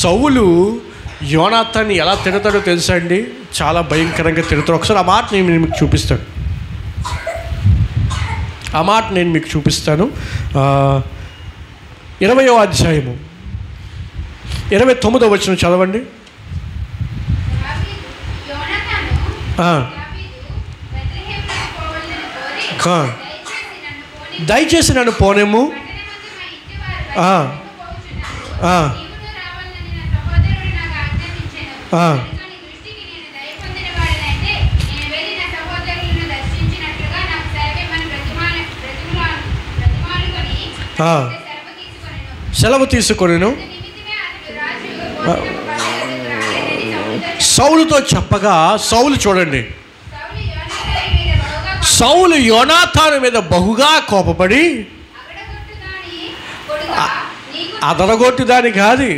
S1: సౌలు యోనాతాన్ని ఎలా తిడతాడో తెలుసా అండి? చాలా భయంకరంగా తిడతాడు. ఒకసారి ఆ మాట నేను మీకు చూపిస్తాను. 20వ అధ్యాయము 29వ వచనం చదవండి. దయచేసి నన్ను పోనేము, సెలవు తీసుకొనెను. సౌలుతో చెప్పగా సౌలు చూడండి, సౌలు యోనాతాను మీద బహుగా కోపపడి అదరగొట్టుదాని కాదు,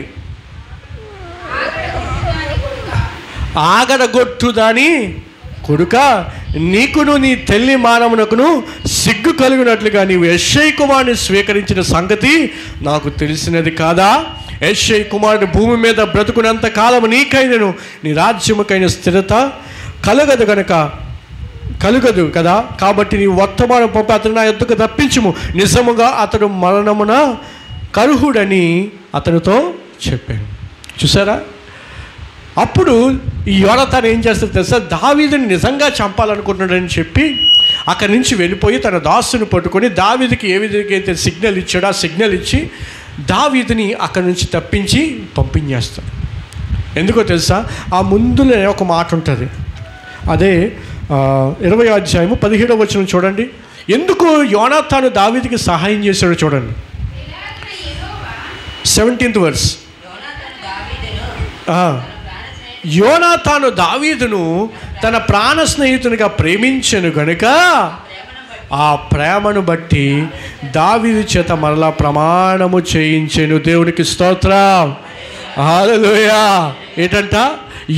S1: ఆగడగొట్టుదాని కొడుక, నీకును నీ తల్లి మానవునకును సిగ్గు కలిగినట్లుగా నీవు యెష్షై కుమారుని స్వీకరించిన సంగతి నాకు తెలిసినది కాదా? యెష్షై కుమారుడు భూమి మీద బ్రతుకునంత కాలము నీకైనను నీ రాజ్యముకైన స్థిరత కలుగదు కదా. కాబట్టి నీ వర్తమానం పంపి అతను నా యొద్దకు తప్పించుము, నిజముగా అతడు మరణమున కర్హుడని అతనితో చెప్పాను. చూసారా? అప్పుడు ఈ యోనాతాన్ ఏం చేస్తాడు తెలుసా? దావీదుని నిజంగా చంపాలనుకుంటున్నాడని చెప్పి అక్కడి నుంచి వెళ్ళిపోయి తన దాసుని పట్టుకొని దావీదుకి ఏ విధంగా అయితే సిగ్నల్ ఇచ్చాడో ఆ సిగ్నల్ ఇచ్చి దావీదుని అక్కడి నుంచి తప్పించి పంపించేస్తాడు. ఎందుకో తెలుసా? ఆ ముందులో ఒక మాట ఉంటుంది, అదే 20వ అధ్యాయము 17వ వచనం చూడండి. ఎందుకు యోనాతాను దావీదుకి సహాయం చేశాడో చూడండి. 17th verse. యోనాతాను దావీదును తన ప్రాణ స్నేహితునిగా ప్రేమించెను గనుక ఆ ప్రేమను బట్టి దావీదు చేత మరలా ప్రమాణము చేయించెను. దేవునికి స్తోత్రం, హల్లెలూయా. ఏంటంట?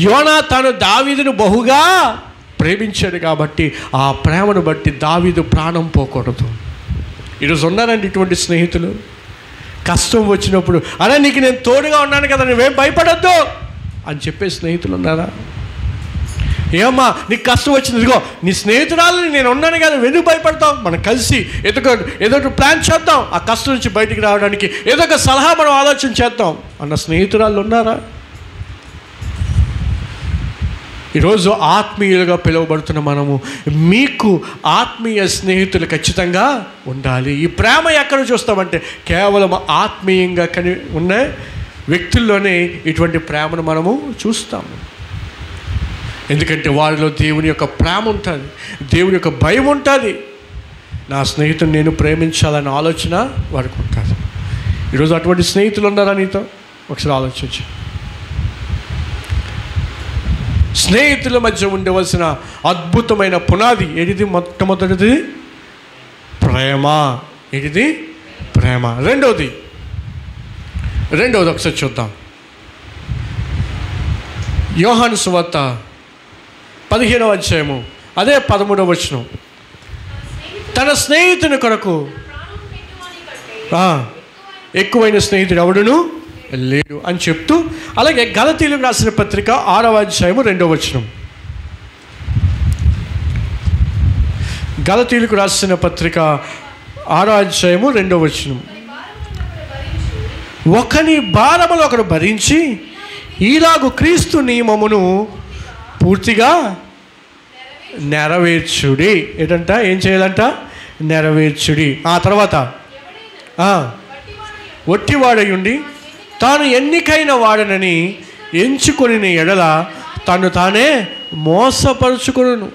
S1: యోనాతాను దావీదును బహుగా ప్రేమించాడు కాబట్టి ఆ ప్రేమను బట్టి దావీదు ప్రాణం పోకూడదు. ఈరోజు ఉన్నారండి ఇటువంటి స్నేహితులు. కష్టం వచ్చినప్పుడు అరే నీకు నేను తోడుగా ఉన్నాను కదా, నువ్వేం భయపడొద్దు అని చెప్పే స్నేహితులు ఉన్నారా? ఏమమ్మా నీకు కష్టం వచ్చింది, ఇదిగో నీ స్నేహితురాలని నేను ఉన్నాను కదా, ఎందుకు భయపడతాం? మనం కలిసి ఏదో ప్లాన్ చేద్దాం, ఆ కష్టం నుంచి బయటికి రావడానికి ఏదో ఒక సలహా మనం ఆలోచన చేద్దాం అన్న స్నేహితురాళ్ళు ఉన్నారా? ఈరోజు ఆత్మీయులుగా పిలువబడుతున్న మనము మీకు ఆత్మీయ స్నేహితులు ఖచ్చితంగా ఉండాలి. ఈ ప్రేమ ఎక్కడ చూస్తామంటే కేవలం ఆత్మీయంగా ఉన్న వ్యక్తుల్లోనే ఇటువంటి ప్రేమను మనము చూస్తాము. ఎందుకంటే వారిలో దేవుని యొక్క ప్రేమ ఉంటుంది, దేవుని యొక్క భయం ఉంటుంది. నా స్నేహితుని నేను ప్రేమించాలన్న ఆలోచన వారికి ఉంటుంది. ఈరోజు అటువంటి స్నేహితులు ఉన్నారా నీతో? ఒకసారి ఆలోచించు. స్నేహితుల మధ్య ఉండవలసిన అద్భుతమైన పునాది ఏది? మొట్టమొదటిది ప్రేమ. ఏది? ప్రేమ. రెండవది ఒకసారి చూద్దాం. యోహాను సువార్త 15వ అధ్యాయము అదే 13వ వచనం. తన స్నేహితుని కొరకు ఎక్కువైన స్నేహితుడు ఎవడును లేడు అని చెప్తూ, అలాగే గలతీయులకు రాసిన పత్రిక 6వ అధ్యాయము 2వ వచనం. గలతీయులకు రాసిన పత్రిక 6వ అధ్యాయము 2వ వచనం. ఒకని భారములు ఒకడు భరించి ఈలాగు క్రీస్తు నియమమును పూర్తిగా నెరవేర్చుడి. ఏంటంట? ఏం చేయాలంట? నెరవేర్చుడి. ఆ తర్వాత ఒట్టివాడయుండి తాను ఎన్నికైన వాడనని ఎంచుకొని ఎడల తను తానే మోసపరుచుకొనును.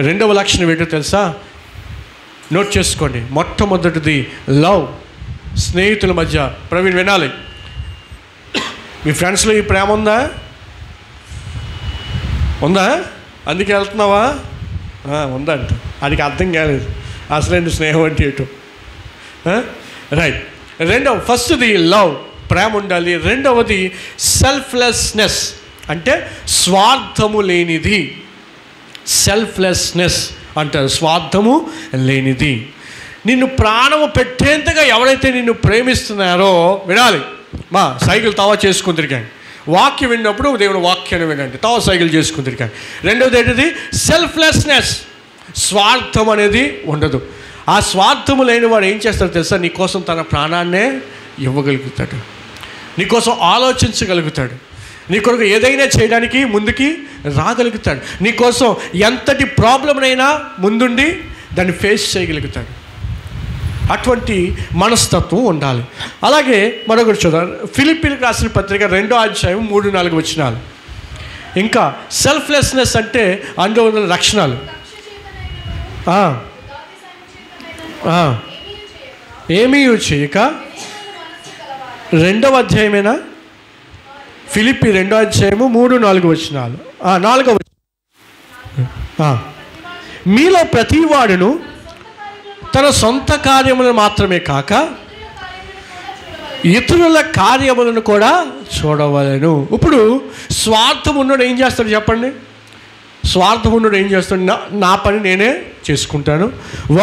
S1: రెండవ లక్షణం ఏంటో తెలుసా? నోట్ చేసుకోండి. మొట్టమొదటిది లవ్. స్నేహితుల మధ్య. ప్రవీణ్ వినాలి. మీ ఫ్రెండ్స్లో ఈ ప్రేమ ఉందా? అందుకే వెళ్తున్నావా? ఉందంట. అది అర్థం కాలేదు అసలు స్నేహం అంటే ఏటో. రైట్. ఫస్ట్ది లవ్, ప్రేమ ఉండాలి. రెండవది సెల్ఫ్లెస్నెస్, అంటే స్వార్థము లేనిది. సెల్ఫ్లెస్నెస్ అంటారు, స్వార్థము లేనిది. నిన్ను ప్రాణము పెట్టేంతగా ఎవరైతే నిన్ను ప్రేమిస్తున్నారో వినాలి. సైకిల్ తవా చేసుకుని తిరిగాను. వాక్యం విన్నప్పుడు దేవుని వాక్యాన్ని వినండి, తవా సైకిల్ చేసుకుని తిరిగాను. రెండవది ఏంటిది? సెల్ఫ్లెస్నెస్. స్వార్థం అనేది ఉండదు. ఆ స్వార్థము లేని వాడు ఏం చేస్తాడు తెలుసా? నీకోసం తన ప్రాణాన్నే ఇవ్వగలుగుతాడు, నీకోసం ఆలోచించగలుగుతాడు, నీ కొరకు ఏదైనా చేయడానికి ముందుకి రాగలుగుతాడు, నీకోసం ఎంతటి ప్రాబ్లంనైనా ముందుండి దాన్ని ఫేస్ చేయగలుగుతాడు. అటువంటి మనస్తత్వం ఉండాలి. అలాగే మరొకటి చూద్దాం. ఫిలిప్పీలకు రాసిన పత్రిక 2వ అధ్యాయం 3-4 వచనాలు. ఇంకా సెల్ఫ్లెస్నెస్ అంటే అందులో ఉన్న లక్షణాలు. ఏమీ చేయక 2వ అధ్యాయమేనా? ఫిలిప్పీ 2వ అధ్యాయము 3-4 వచనాలు. 4వ వచనం. మీలో ప్రతివాడును తన సొంత కార్యములను మాత్రమే కాక ఇతరుల కార్యములను కూడా చూడవలెను. ఇప్పుడు స్వార్థం ఉన్నాడు ఏం చేస్తాడు చెప్పండి? స్వార్థం ఉన్నాడు ఏం చేస్తాడు? నా పని నేనే చేసుకుంటాను,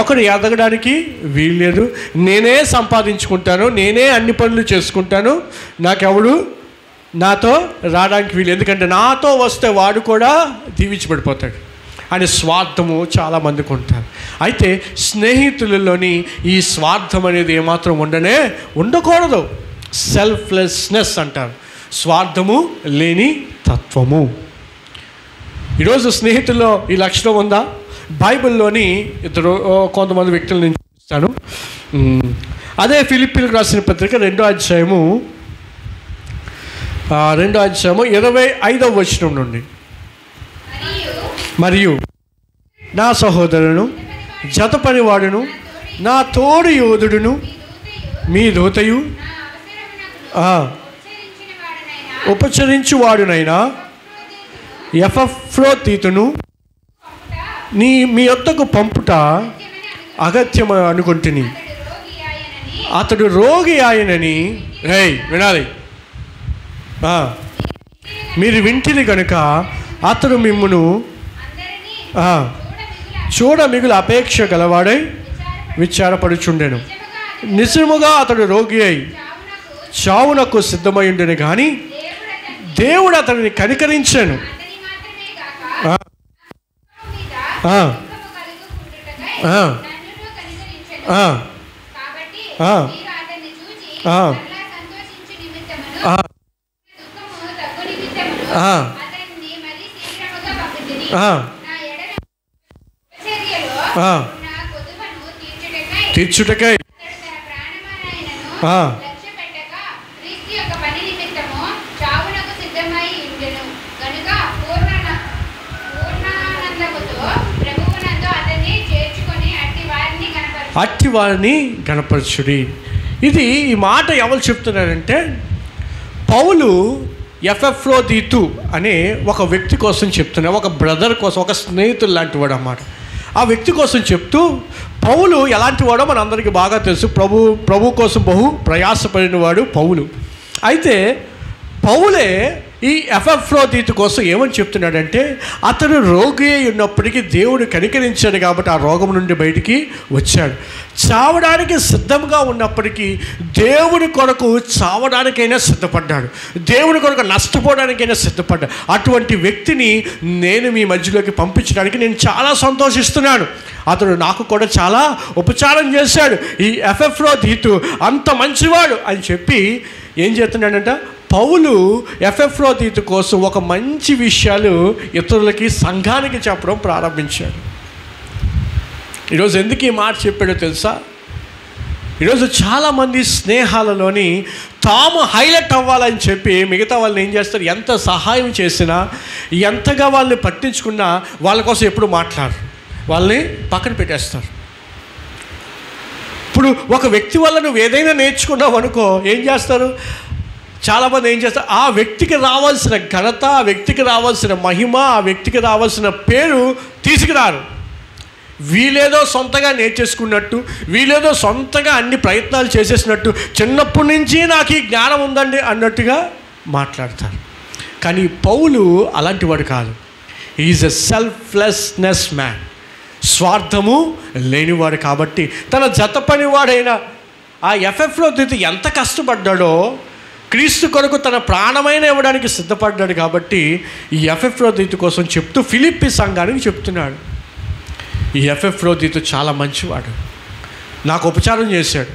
S1: ఒకడు ఎదగడానికి వీల్లేదు, నేనే సంపాదించుకుంటాను, నేనే అన్ని పనులు చేసుకుంటాను, నాకెవడు నాతో రావడానికి వీలు, ఎందుకంటే నాతో వస్తే వాడు కూడా దీవించబడిపోతాడు అనే స్వార్థము చాలామందికి ఉంటారు. అయితే స్నేహితులలోని ఈ స్వార్థం అనేది ఏమాత్రం ఉండకూడదు. సెల్ఫ్లెస్నెస్ అంటారు, స్వార్థము లేని తత్వము. ఈరోజు స్నేహితుల్లో ఈ లక్షణం ఉందా? బైబిల్లోని కొంతమంది వ్యక్తులను నేను చూపిస్తాను. అదే ఫిలిప్పీలకు రాసిన పత్రిక 2వ అధ్యాయము 25వ వచనం నుండి. మరియు నా సహోదరును, జతపనివాడును, నా తోడు యోధుడును, మీ దూతయు, ఉపచరించువాడునైనా ఎపఫ్రోదీతును మీ యొద్దకు పంపుట అగత్యము అనుకుంటుని, అతడు రోగి ఆయనని వినాలి. మీరు వింటిని కనుక అతడు మిమ్మును చూడ మిగులు అపేక్ష గలవాడై విచారపడుచుండెను. నిజముగా అతడు రోగి అయి చావునకు సిద్ధమై ఉండెను, కానీ దేవుడు అతడిని కనికరించాను. తీర్చుటకై అట్టి వారిని గణపరచుడి. ఇది ఈ మాట ఎవరు చెప్తున్నారంటే పౌలు ఎపెఫ్రోదీతు అనే ఒక వ్యక్తి కోసం చెప్తున్నారు, ఒక బ్రదర్ కోసం, ఒక స్నేహితుడు లాంటి వాడు అన్నమాట. ఆ వ్యక్తి కోసం చెప్తూ పౌలు ఎలాంటి వాడో మన అందరికీ బాగా తెలుసు. ప్రభు కోసం బహు ప్రయాసపడిన వాడు పౌలు. అయితే పౌలే ఈ ఎపెఫ్రోదీతు కోసం ఏమని చెప్తున్నాడంటే అతడు రోగి ఉన్నప్పటికీ దేవుడు కనికరించాడు కాబట్టి ఆ రోగం నుండి బయటికి వచ్చాడు. చావడానికి సిద్ధంగా ఉన్నప్పటికీ దేవుని కొరకు చావడానికైనా సిద్ధపడ్డాడు, దేవుని కొరకు నష్టపోవడానికైనా సిద్ధపడ్డాడు. అటువంటి వ్యక్తిని నేను మీ మధ్యలోకి పంపించడానికి నేను చాలా సంతోషిస్తున్నాను. అతడు నాకు కూడా చాలా ఉపచారం చేశాడు. ఈ ఎపెఫ్రోదీతు అంత మంచివాడు అని చెప్పి ఏం చేస్తున్నాడంట, పౌలు ఎపెఫ్రోదీతు కోసం ఒక మంచి విషయాలు ఇతరులకి, సంఘానికి చెప్పడం ప్రారంభించాడు. ఈరోజు ఎందుకు ఈ మాట చెప్పాడో తెలుసా? ఈరోజు చాలామంది స్నేహాలలోని తాము హైలైట్ అవ్వాలని చెప్పి మిగతా వాళ్ళని ఏం చేస్తారు, ఎంత సహాయం చేసినా, ఎంతగా వాళ్ళని పట్టించుకున్నా వాళ్ళ కోసం ఎప్పుడు మాట్లాడరు, వాళ్ళని పక్కన పెట్టేస్తారు. ఇప్పుడు ఒక వ్యక్తి వల్ల నువ్వు ఏదైనా నేర్చుకున్నావు అనుకో, ఏం చేస్తారు చాలామంది, ఏం చేస్తారు, ఆ వ్యక్తికి రావాల్సిన ఘనత, ఆ వ్యక్తికి రావాల్సిన మహిమ, ఆ వ్యక్తికి రావాల్సిన పేరు తీసుకురారు. వీళ్ళేదో సొంతగా నేర్చేసుకున్నట్టు, వీళ్ళేదో సొంతగా అన్ని ప్రయత్నాలు చేసేసినట్టు, చిన్నప్పటి నుంచి నాకు ఈ జ్ఞానం ఉందండి అన్నట్టుగా మాట్లాడతారు. కానీ పౌలు అలాంటి వాడు కాదు. ఈజ్ ఎ సెల్ఫ్లెస్నెస్ మ్యాన్, స్వార్థము లేనివాడు. కాబట్టి తన జత పనివాడైన ఆ ఎపెఫ్రోదీతు ఎంత కష్టపడ్డాడో, క్రీస్తు కొరకు తన ప్రాణమైన ఇవ్వడానికి సిద్ధపడ్డాడు. కాబట్టి ఈ ఎపెఫ్రోదీతు కోసం చెప్తూ ఫిలిప్పీ సంఘానికి చెప్తున్నాడు, ఈ ఎపెఫ్రోదీతు చాలా మంచివాడు, నాకు ఉపచారం చేశాడు,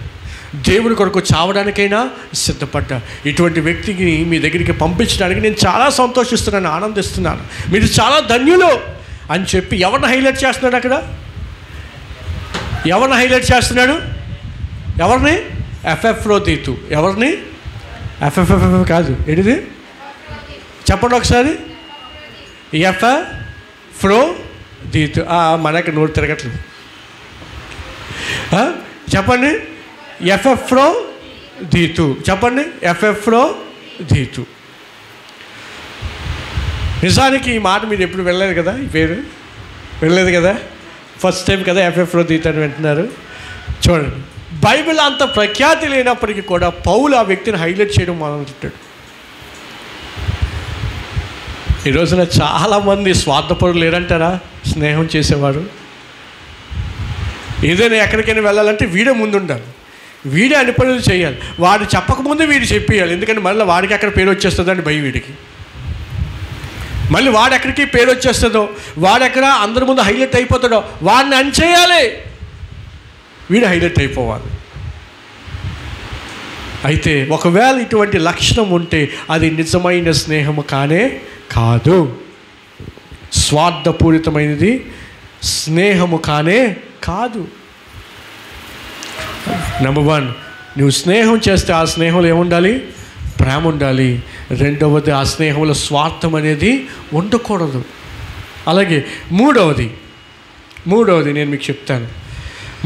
S1: దేవుని కొరకు చావడానికైనా సిద్ధపడ్డా. ఇటువంటి వ్యక్తికి మీ దగ్గరికి పంపించడానికి నేను చాలా సంతోషిస్తున్నాను, ఆనందిస్తున్నాను, మీరు చాలా ధన్యులు అని చెప్పి ఎవరిని హైలైట్ చేస్తున్నాడు అక్కడ? ఎవరిని హైలైట్ చేస్తున్నాడు? ఎవరిని? ఎపెఫ్రోదీతు. ఎవరిని? ఎఫ్ఎఫ్ కాదు, ఏంటిది చెప్పండి ఒకసారి. ఎపెఫ్రోదీతు. మనకి నోరు తిరగట్లేదు, చెప్పండి. ఎపెఫ్రోదీతు చెప్పండి. ఎపెఫ్రోదీతు. నిజానికి ఈ మాట మీరు ఎప్పుడు వెళ్ళలేదు కదా, ఈ పేరు వెళ్ళలేదు కదా, ఫస్ట్ టైం కదా ఎపెఫ్రోదీతు అని వింటున్నారు. చూడండి, బైబిల్ అంత ప్రఖ్యాతి లేనప్పటికీ కూడా పౌలు ఆ వ్యక్తిని హైలైట్ చేయడం మొదలుపెట్టాడు. ఈ రోజున చాలామంది స్వార్థపరులు లేరంటారా స్నేహం చేసేవారు? ఏదైనా ఎక్కడికైనా వెళ్ళాలంటే వీడే ముందుండాలి, వీడే అన్ని పనులు చేయాలి, వాడు చెప్పకముందే వీడు చెప్పేయాలి. ఎందుకంటే మళ్ళీ వాడికి అక్కడ పేరు వచ్చేస్తుందని భయం వీడికి. మళ్ళీ వాడెక్కడికి పేరు వచ్చేస్తుందో, వాడెక్కడ అందరి ముందు హైలైట్ అయిపోతాడో, వాడిని అనిచేయాలి, వీడు హైలైట్ అయిపోవాలి. అయితే ఒకవేళ ఇటువంటి లక్షణం ఉంటే అది నిజమైన స్నేహము కానే కాదు, స్వార్థపూరితమైనది స్నేహము కానే కాదు. నెంబర్ 1, నువ్వు స్నేహం చేస్తే ఆ స్నేహంలో ఏముండాలి? ప్రేమ ఉండాలి. రెండవది, ఆ స్నేహంలో స్వార్థం అనేది ఉండకూడదు. అలాగే మూడవది నేను మీకు చెప్తాను.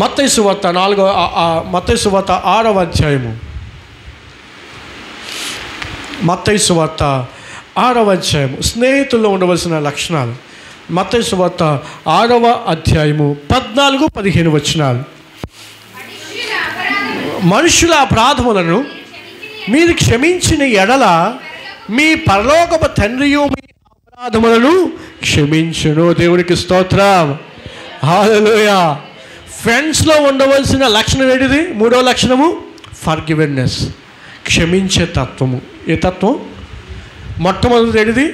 S1: మత్తయి సువార్త 6వ అధ్యాయము. మత్తయి సువార్త 6వ అధ్యాయము, స్నేహితుల్లో ఉండవలసిన లక్షణాలు. మత్తయి సువార్త 6వ అధ్యాయము 14-15 వచనాలు. మనుషుల అపరాధములను మీరు క్షమించిన ఎడల మీ పరలోకపు తండ్రియు మీ అపరాధములను క్షమించును. దేవునికి స్తోత్రం, హల్లెలూయా. ఫ్రెండ్స్లో ఉండవలసిన లక్షణం ఏంటిది? 3వ లక్షణము ఫర్గివెనెస్, క్షమించే తత్వము. ఏ తత్వం? మొట్టమొదటిది ఏంటిది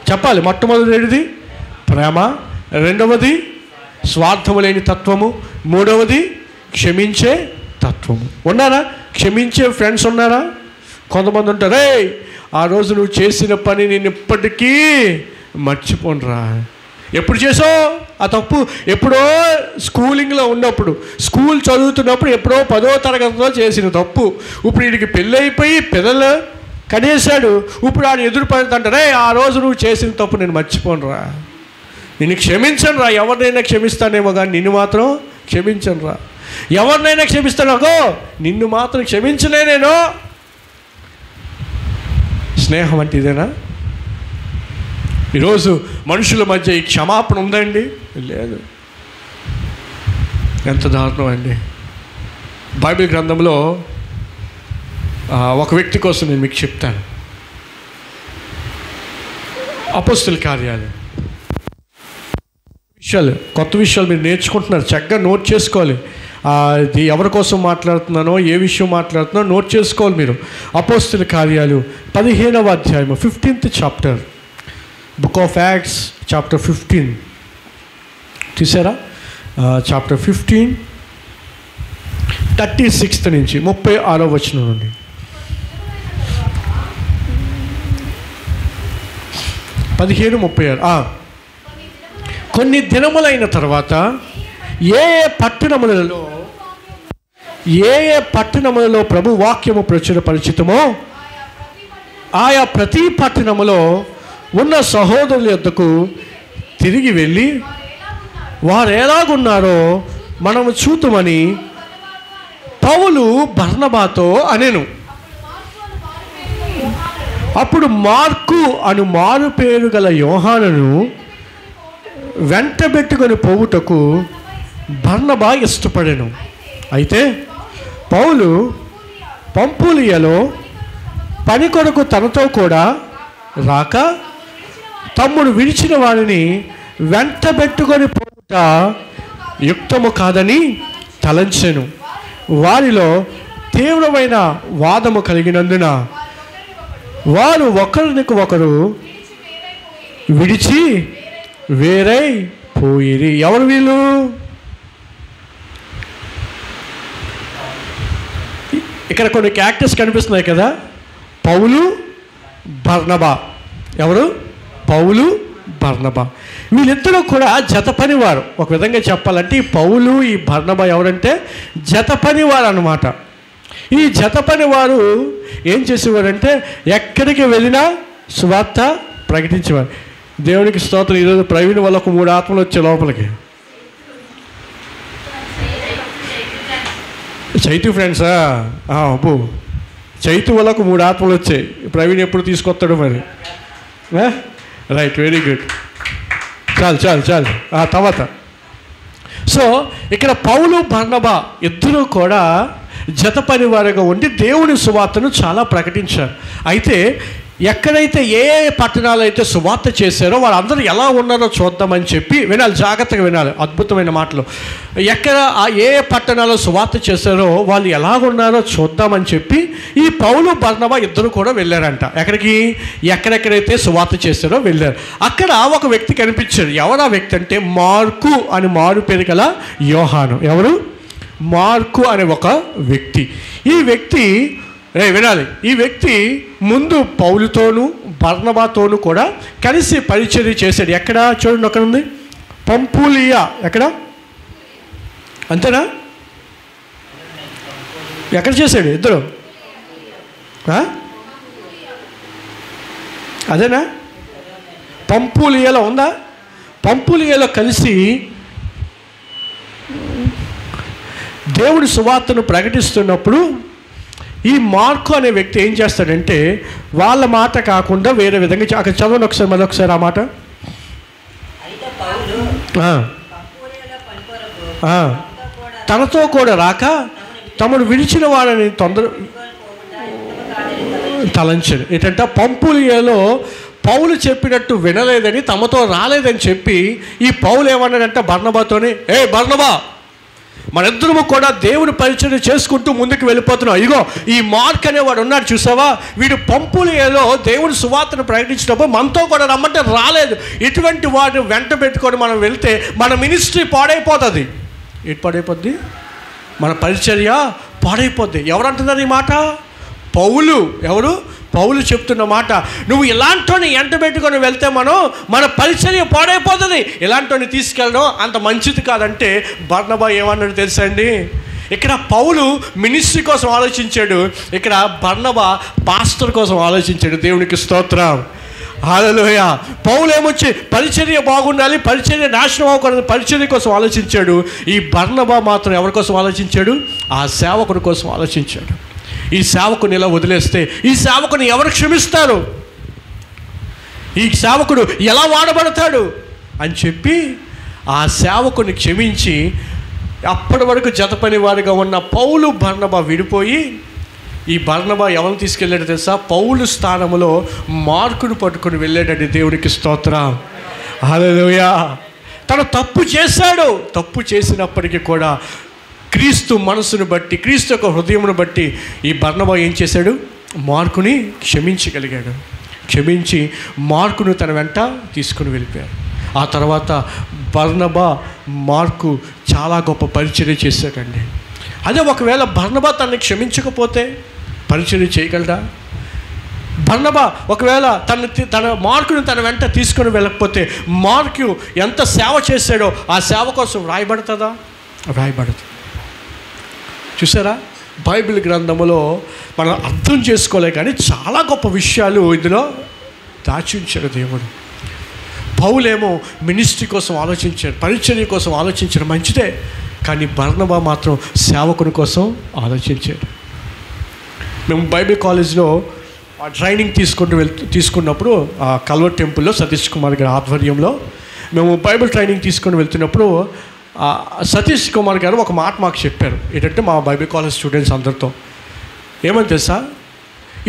S1: చెప్పాలి? మొట్టమొదటిది ప్రేమ, రెండవది స్వార్థము లేని తత్వము, మూడవది క్షమించే తత్వము. ఉన్నారా? క్షమించే ఫ్రెండ్స్ ఉన్నారా? కొంతమంది ఉంటారు, ఆ రోజు నువ్వు చేసిన పని నేను ఇప్పటికీ మర్చిపోనురా. ఎప్పుడు చేసావు ఆ తప్పు? ఎప్పుడో స్కూలింగ్లో ఉన్నప్పుడు, స్కూల్ చదువుతున్నప్పుడు, ఎప్పుడో 10వ తరగతిలో చేసిన తప్పు. ఇప్పుడు వీడికి పెళ్ళి అయిపోయి పిల్లలు కనేసాడు. ఇప్పుడు ఆడు ఎదురు పడుతుంటారే, ఆ రోజు నువ్వు చేసిన తప్పు నేను మర్చిపోనురా, నిన్ను క్షమించను రా. ఎవరినైనా క్షమిస్తానేమో కానీ నిన్ను మాత్రం క్షమించను రా. ఎవరినైనా క్షమిస్తానో నిన్ను మాత్రం క్షమించలే నేను. స్నేహం అంటే ఇదేనా? ఈరోజు మనుషుల మధ్య ఈ క్షమాపణ ఉందండి? లేదు. ఎంత దారుణం అండి. బైబిల్ గ్రంథంలో ఒక వ్యక్తి కోసం నేను మీకు చెప్తాను. అపోస్తల కార్యాలు విషయాలు, కొత్త విషయాలు మీరు నేర్చుకుంటున్నారు, చక్కగా నోట్ చేసుకోవాలి. ఇది ఎవరి కోసం మాట్లాడుతున్నానో, ఏ విషయం మాట్లాడుతున్నానో నోట్ చేసుకోవాలి మీరు. అపోస్తల కార్యాలు 15వ అధ్యాయము 15th chapter, book of acts chapter 15 చూసారా? చాప్టర్ 15 36th నుంచి 36వ వచనం నుండి. కొన్ని దినములైన తర్వాత ఏ పట్టణములలో ప్రభు వాక్యము ప్రచురపరిచితమో ఆయా ప్రతి పట్టణములో ఉన్న సహోదరుల యొద్దకు తిరిగి వెళ్ళి వారు ఎలాగున్నారో మనము చూతుమని పౌలు బర్నబాతో అనెను. అప్పుడు మార్కు అను మారు పేరు గల యోహానును వెంటబెట్టుకొని పోవుటకు బర్నబా ఇష్టపడెను. అయితే పౌలు పంఫూలియలో పని కొరకు తనతో కూడా రాక తమ్ముడు విడిచిన వారిని వెంటబెట్టుకొని పోవుట యుక్తము కాదని తలంచెను. వారిలో తీవ్రమైన వాదము కలిగినందున వారు ఒకరినికి ఒకరు విడిచి వేరై పోయిరి. ఎవరు వీళ్ళు? ఇక్కడ కొన్ని క్యారెక్టర్స్ కనిపిస్తున్నాయి కదా. పౌలు, బర్నబా. ఎవరు? పౌలు, బర్నబా. వీళ్ళిద్దరూ కూడా జత పనివారు. ఒక విధంగా చెప్పాలంటే ఈ పౌలు, ఈ బర్నబా ఎవరంటే జత పనివారు అన్నమాట. ఈ జత పనివారు ఏం చేసేవారంటే ఎక్కడికి వెళ్ళినా సువార్త ప్రకటించేవారు. దేవునికి స్తోత్రం. ఈరోజు ప్రవీణ్ వల్ల ఒక 3 ఆత్మలు వచ్చే లోపలికి. చైతు ఫ్రెండ్సా? అబ్బో, చైతు వల్ల ఒక 3 ఆత్మలు వచ్చాయి. ప్రవీణ్ ఎప్పుడు తీసుకొస్తాడు మరి? Right, very good. చాలు. తర్వాత సో ఇక్కడ పౌలు, బర్నబా ఇద్దరూ కూడా జత పనివారుగా ఉండి దేవుని సువార్తను చాలా ప్రకటించారు. అయితే ఎక్కడైతే ఏ పట్టణాలు అయితే సువార్త చేశారో వాళ్ళందరూ ఎలా ఉన్నారో చూద్దామని చెప్పి వినాలి, జాగ్రత్తగా వినాలి. అద్భుతమైన మాటలు. ఎక్కడ ఏ పట్టణాల్లో సువార్త చేశారో వాళ్ళు ఎలా ఉన్నారో చూద్దామని చెప్పి ఈ పౌలు, బర్నబా ఇద్దరు కూడా వెళ్ళారంట. ఎక్కడికి? ఎక్కడెక్కడైతే సువార్త చేశారో వెళ్ళారు. అక్కడ ఒక వ్యక్తి కనిపించాడు. ఎవరు ఆ వ్యక్తి అంటే మార్కు అని మారు పేరు గల యోహాను. ఎవరు? మార్కు అనే ఒక వ్యక్తి. ఈ వ్యక్తి వినాలి, ఈ వ్యక్తి ముందు పౌలుతోనూ బర్నబాతోనూ కూడా కలిసి పరిచర్య చేశాడు. ఎక్కడ? చూడండి, అక్కడ ఉంది పంఫూలియా. ఎక్కడ? అంతేనా? ఎక్కడ చేశాడు ఇద్దరు? అదేనా? పంఫూలియాలో ఉందా? పంఫూలియాలో కలిసి దేవుడి సువార్తను ప్రకటిస్తున్నప్పుడు ఈ మార్కు అనే వ్యక్తి ఏం చేస్తాడంటే వాళ్ళ మాట కాకుండా వేరే విధంగా అక్కడ చదవండి ఒకసారి, మరొకసారి ఆ మాట. తనతో కూడా రాక తమను విడిచిన వారిని తలంచాడు. ఏంటంటే పంఫూలియాలో పౌలు చెప్పినట్టు వినలేదని, తమతో రాలేదని చెప్పి ఈ పౌలు ఏమన్నాడంటే బర్నబాతోనే, బర్నబా, మనిద్దరము కూడా దేవుని పరిచర్య చేసుకుంటూ ముందుకు వెళ్ళిపోతున్నాం. ఇగో ఈ మార్క్ అనేవాడు ఉన్నాడు చూసావా, వీడు పంఫూలియాలో దేవుని సువార్తను ప్రకటించినప్పుడు మనతో కూడా రమ్మంటే రాలేదు. ఇటువంటి వాడిని వెంట పెట్టుకొని మనం వెళ్తే మన మినిస్ట్రీ పాడైపోతుంది. ఎటు పాడైపోద్ది? మన పరిచర్య పాడైపోద్ది. ఎవరు అంటున్నారు ఈ మాట? పౌలు. ఎవరు? పౌలు చెప్తున్న మాట, నువ్వు ఇలాంటి ఎంట పెట్టుకొని వెళ్తే మన పరిచర్య పాడైపోతుంది, ఇలాంటి తీసుకెళ్ళడం అంత మంచిది కాదంటే బర్నబా ఏమన్నాడు తెలుసా అండి? ఇక్కడ పౌలు మినిస్ట్రీ కోసం ఆలోచించాడు, ఇక్కడ బర్నబా పాస్టర్ కోసం ఆలోచించాడు. దేవునికి స్తోత్రం, హల్లెలూయా. పౌలు ఏమొచ్చి పరిచర్య బాగుండాలి, పరిచర్య నాశనం అవ్వకూడదు, పరిచర్య కోసం ఆలోచించాడు. ఈ బర్నబా మాత్రం ఎవరి కోసం ఆలోచించాడు? ఆ సేవకుడి కోసం ఆలోచించాడు. ఈ సేవకుని ఇలా వదిలేస్తే ఈ సేవకుని ఎవరు క్షమిస్తారు, ఈ సేవకుడు ఎలా వాడబడతాడు అని చెప్పి ఆ సేవకుని క్షమించి అప్పటి వరకు జతపని వారిగా ఉన్న పౌలు బర్నబా విడిపోయి, ఈ బర్నబా ఎవరిని తీసుకెళ్ళాడు తెలుసా? పౌలు స్థానంలో మార్కును పట్టుకొని వెళ్ళాడండి. దేవునికి స్తోత్రం, హల్లెలూయా. తను తప్పు చేశాడు, తప్పు చేసినప్పటికీ కూడా క్రీస్తు మనసును బట్టి, క్రీస్తు యొక్క హృదయమును బట్టి ఈ బర్నబా ఏం చేశాడు? మార్కుని క్షమించగలిగాడు. క్షమించి మార్కును తన వెంట తీసుకుని వెళ్ళిపోయాడు. ఆ తర్వాత బర్నబా మార్కు చాలా గొప్ప పరిచర్య చేశాడండి. అదే ఒకవేళ బర్నబా తనని క్షమించకపోతే పరిచర్య చేయగలడా? బర్నబా ఒకవేళ తన మార్కుని తన వెంట తీసుకొని వెళ్ళకపోతే మార్కు ఎంత సేవ చేశాడో ఆ సేవ కోసం రాయబడుతుందా? రాయబడదు. చూసారా, బైబిల్ గ్రంథములో మనం అర్థం చేసుకోలే కానీ చాలా గొప్ప విషయాలు ఇందులో దాచించాడు దేవుడు. పౌలేమో మినిస్ట్రీ కోసం ఆలోచించాడు, పరిచర్య కోసం ఆలోచించడం మంచిదే, కానీ బర్నబా మాత్రం సేవకుని కోసం ఆలోచించాడు. మేము బైబిల్ కాలేజ్లో ట్రైనింగ్ తీసుకున్నప్పుడు కల్వర్ టెంపుల్లో సతీష్ కుమార్ గారి ఆధ్వర్యంలో మేము బైబిల్ ట్రైనింగ్ తీసుకొని వెళ్తున్నప్పుడు సతీష్ కుమార్ గారు ఒక మాట మాకు చెప్పారు. ఏంటంటే మా బైబిల్ కాలేజ్ స్టూడెంట్స్ అందరితో ఏమని తెలుసా,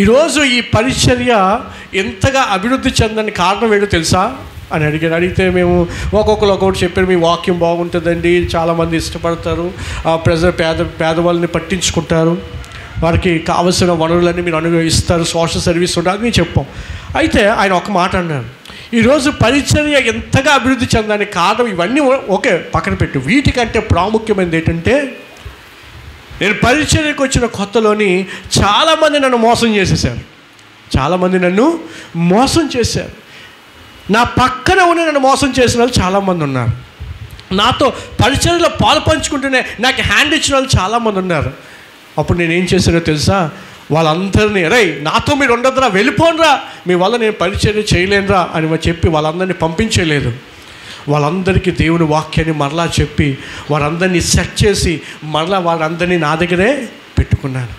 S1: ఈరోజు ఈ పరిచర్య ఎంతగా అభివృద్ధి చెందని కారణం ఏంటో తెలుసా అని అడిగితే మేము ఒక్కొక్కరు చెప్పారు. మీ వాక్యం బాగుంటుందండి, చాలామంది ఇష్టపడతారు, పేదవాళ్ళని పట్టించుకుంటారు, వారికి కావలసిన వనరులన్నీ మీరు అనుభవిస్తారు, సోషల్ సర్వీస్ ఉంటుంది అని చెప్పాం. అయితే ఆయన ఒక మాట అన్నారు, ఈరోజు పరిచర్య ఎంతగా అభివృద్ధి చెందడానికి కారణం ఇవన్నీ ఓకే పక్కన పెట్టు, వీటికంటే ప్రాముఖ్యమైనది ఏంటంటే నేను పరిచర్యకు వచ్చిన కొత్తలోని చాలామంది నన్ను మోసం చేసేసారు, చాలామంది నన్ను మోసం చేశారు. నా పక్కన ఉండి నన్ను మోసం చేసిన వాళ్ళు చాలామంది ఉన్నారు. నాతో పరిచర్యలో పాలు పంచుకుంటూనే నాకు హ్యాండ్ ఇచ్చిన వాళ్ళు చాలామంది ఉన్నారు. అప్పుడు నేను ఏం చేశానో తెలుసా, వాళ్ళందరినీ నాతో మీరు ఉండదురా, వెళ్ళిపోనరా, మీ వల్ల నేను పరిచర్య చేయలేనురా అని చెప్పి వాళ్ళందరినీ పంపించలేదు. వాళ్ళందరికీ దేవుని వాక్యాన్ని మరలా చెప్పి వారందరినీ సెట్ చేసి మరలా వాళ్ళందరినీ నా దగ్గరే పెట్టుకున్నాను.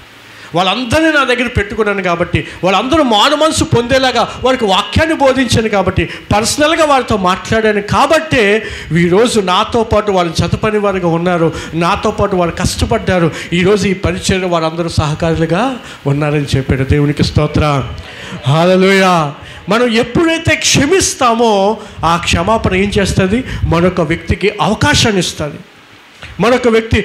S1: వాళ్ళందరినీ నా దగ్గర పెట్టుకున్నాను కాబట్టి వాళ్ళందరూ మారు మనసు పొందేలాగా వారికి వాక్యాన్ని బోధించాను కాబట్టి పర్సనల్గా వారితో మాట్లాడాను కాబట్టే ఈరోజు నాతో పాటు వాళ్ళు జతపని వారిగా ఉన్నారు, నాతో పాటు వారు కష్టపడ్డారు, ఈరోజు ఈ పరిచర్య వారందరూ సహకారులుగా ఉన్నారని చెప్పాడు. దేవునికి స్తోత్రం, హల్లెలూయా. మనం ఎప్పుడైతే క్షమిస్తామో ఆ క్షమాపణ ఏం చేస్తుంది? మరొక వ్యక్తికి అవకాశాన్ని ఇస్తుంది. మరొక వ్యక్తి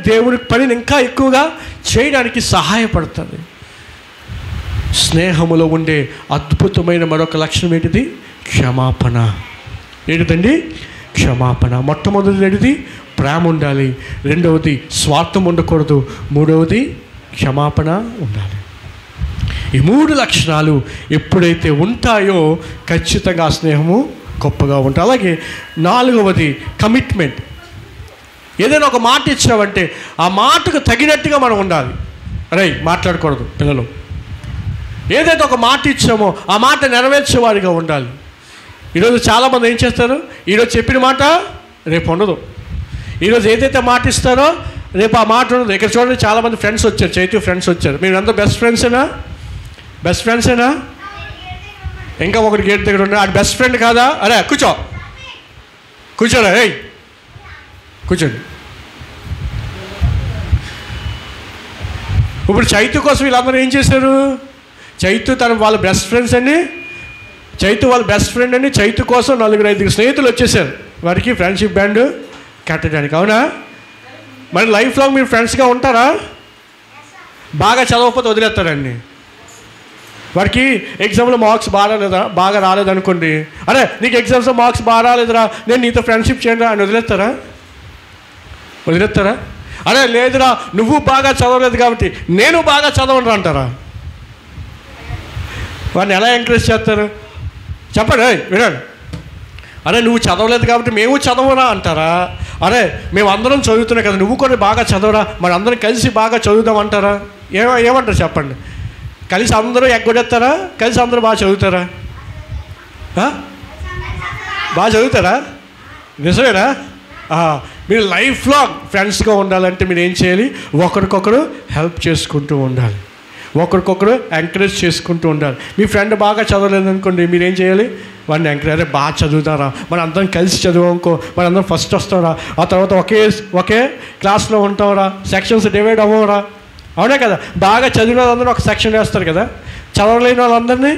S1: దేవుని పనిని ఇంకా ఎక్కువగా చేయడానికి సహాయపడుతుంది. స్నేహములో ఉండే అద్భుతమైన మరొక లక్షణం ఏంటిది? క్షమాపణ. ఏంటిదండి? క్షమాపణ. మొట్టమొదటిది ఏంటిది? ప్రేమ ఉండాలి. రెండవది స్వార్థం ఉండకూడదు. మూడవది క్షమాపణ ఉండాలి. ఈ మూడు లక్షణాలు ఎప్పుడైతే ఉంటాయో ఖచ్చితంగా ఆ స్నేహము గొప్పగా ఉంటుంది. అలాగే నాలుగవది కమిట్మెంట్. ఏదైనా ఒక మాట ఇచ్చామంటే ఆ మాటకు తగినట్టుగా మనం ఉండాలి. మాట్లాడకూడదు పిల్లలు. ఏదైతే ఒక మాట ఇచ్చామో ఆ మాట నెరవేర్చేవారిగా ఉండాలి. ఈరోజు చాలామంది ఏం చేస్తారు? ఈరోజు చెప్పిన మాట రేపు ఉండదు. ఈరోజు ఏదైతే మాట ఇస్తారో రేపు ఆ మాట ఉండదు. ఇక్కడ చూడండి, చాలామంది ఫ్రెండ్స్ వచ్చారు, చైతన్య ఫ్రెండ్స్ వచ్చారు. మీరు అందరూ బెస్ట్ ఫ్రెండ్సేనా? బెస్ట్ ఫ్రెండ్సేనా? ఇంకా ఒకటి గేట్ దగ్గర ఉన్నా, అది బెస్ట్ ఫ్రెండ్ కాదా? కూర్చోరా, కూర్చోండి. ఇప్పుడు చైతు కోసం వీళ్ళందరూ ఏం చేశారు? చైతు వాళ్ళ బెస్ట్ ఫ్రెండ్స్ అండి, వాళ్ళ బెస్ట్ ఫ్రెండ్ అండి. చైతు కోసం 4-5 స్నేహితులు వచ్చేసారు వారికి ఫ్రెండ్షిప్ బ్యాండ్ కట్టడానికి. అవునా? మరి లైఫ్ లాంగ్ మీరు ఫ్రెండ్స్గా ఉంటారా? బాగా చదవకపోతే వదిలేస్తారండి. వారికి ఎగ్జామ్లో మార్క్స్ బాగా రాలేదనుకోండి, నీకు ఎగ్జామ్స్లో మార్క్స్ బాగా రాలేదురా, నేను నీతో ఫ్రెండ్షిప్ చేయండి అని వదిలేస్తారా? లేదురా నువ్వు బాగా చదవలేదు కాబట్టి నేను బాగా చదవను అంటారా? వాడిని ఎలా ఎంకరేజ్ చేస్తారు చెప్పండి? వినండి. అరే నువ్వు చదవలేదు కాబట్టి మేము చదవరా అంటారా? అరే మేము అందరం చదువుతున్నాం కదా, నువ్వు కూడా బాగా చదవరా, మరి అందరం కలిసి బాగా చదువుదాం అంటారా? ఏమంటారు చెప్పండి? కలిసి అందరూ ఎగ్గొడేస్తారా? కలిసి అందరూ బాగా చదువుతారా? బాగా చదువుతారా? నిజమేనా? మీరు లైఫ్ లాంగ్ ఫ్రెండ్స్గా ఉండాలంటే మీరు ఏం చేయాలి? ఒకరికొకరు హెల్ప్ చేసుకుంటూ ఉండాలి, ఒకరికొకరు ఎంకరేజ్ చేసుకుంటూ ఉండాలి. మీ ఫ్రెండ్ బాగా చదవలేదనుకోండి, మీరేం చేయాలి? వాడిని ఎంకరేజ్, అరే బాగా చదువుతారా, మన అందరం కలిసి చదువుకో, మన అందరం ఫస్ట్ వస్తారా, ఆ తర్వాత ఒకే క్లాస్లో ఉంటారా, సెక్షన్స్ డివైడ్ అవ్వరా, అవునా కదా? బాగా చదివిన వాళ్ళందరూ ఒక సెక్షన్ వేస్తారు కదా, చదవలేని వాళ్ళందరినీ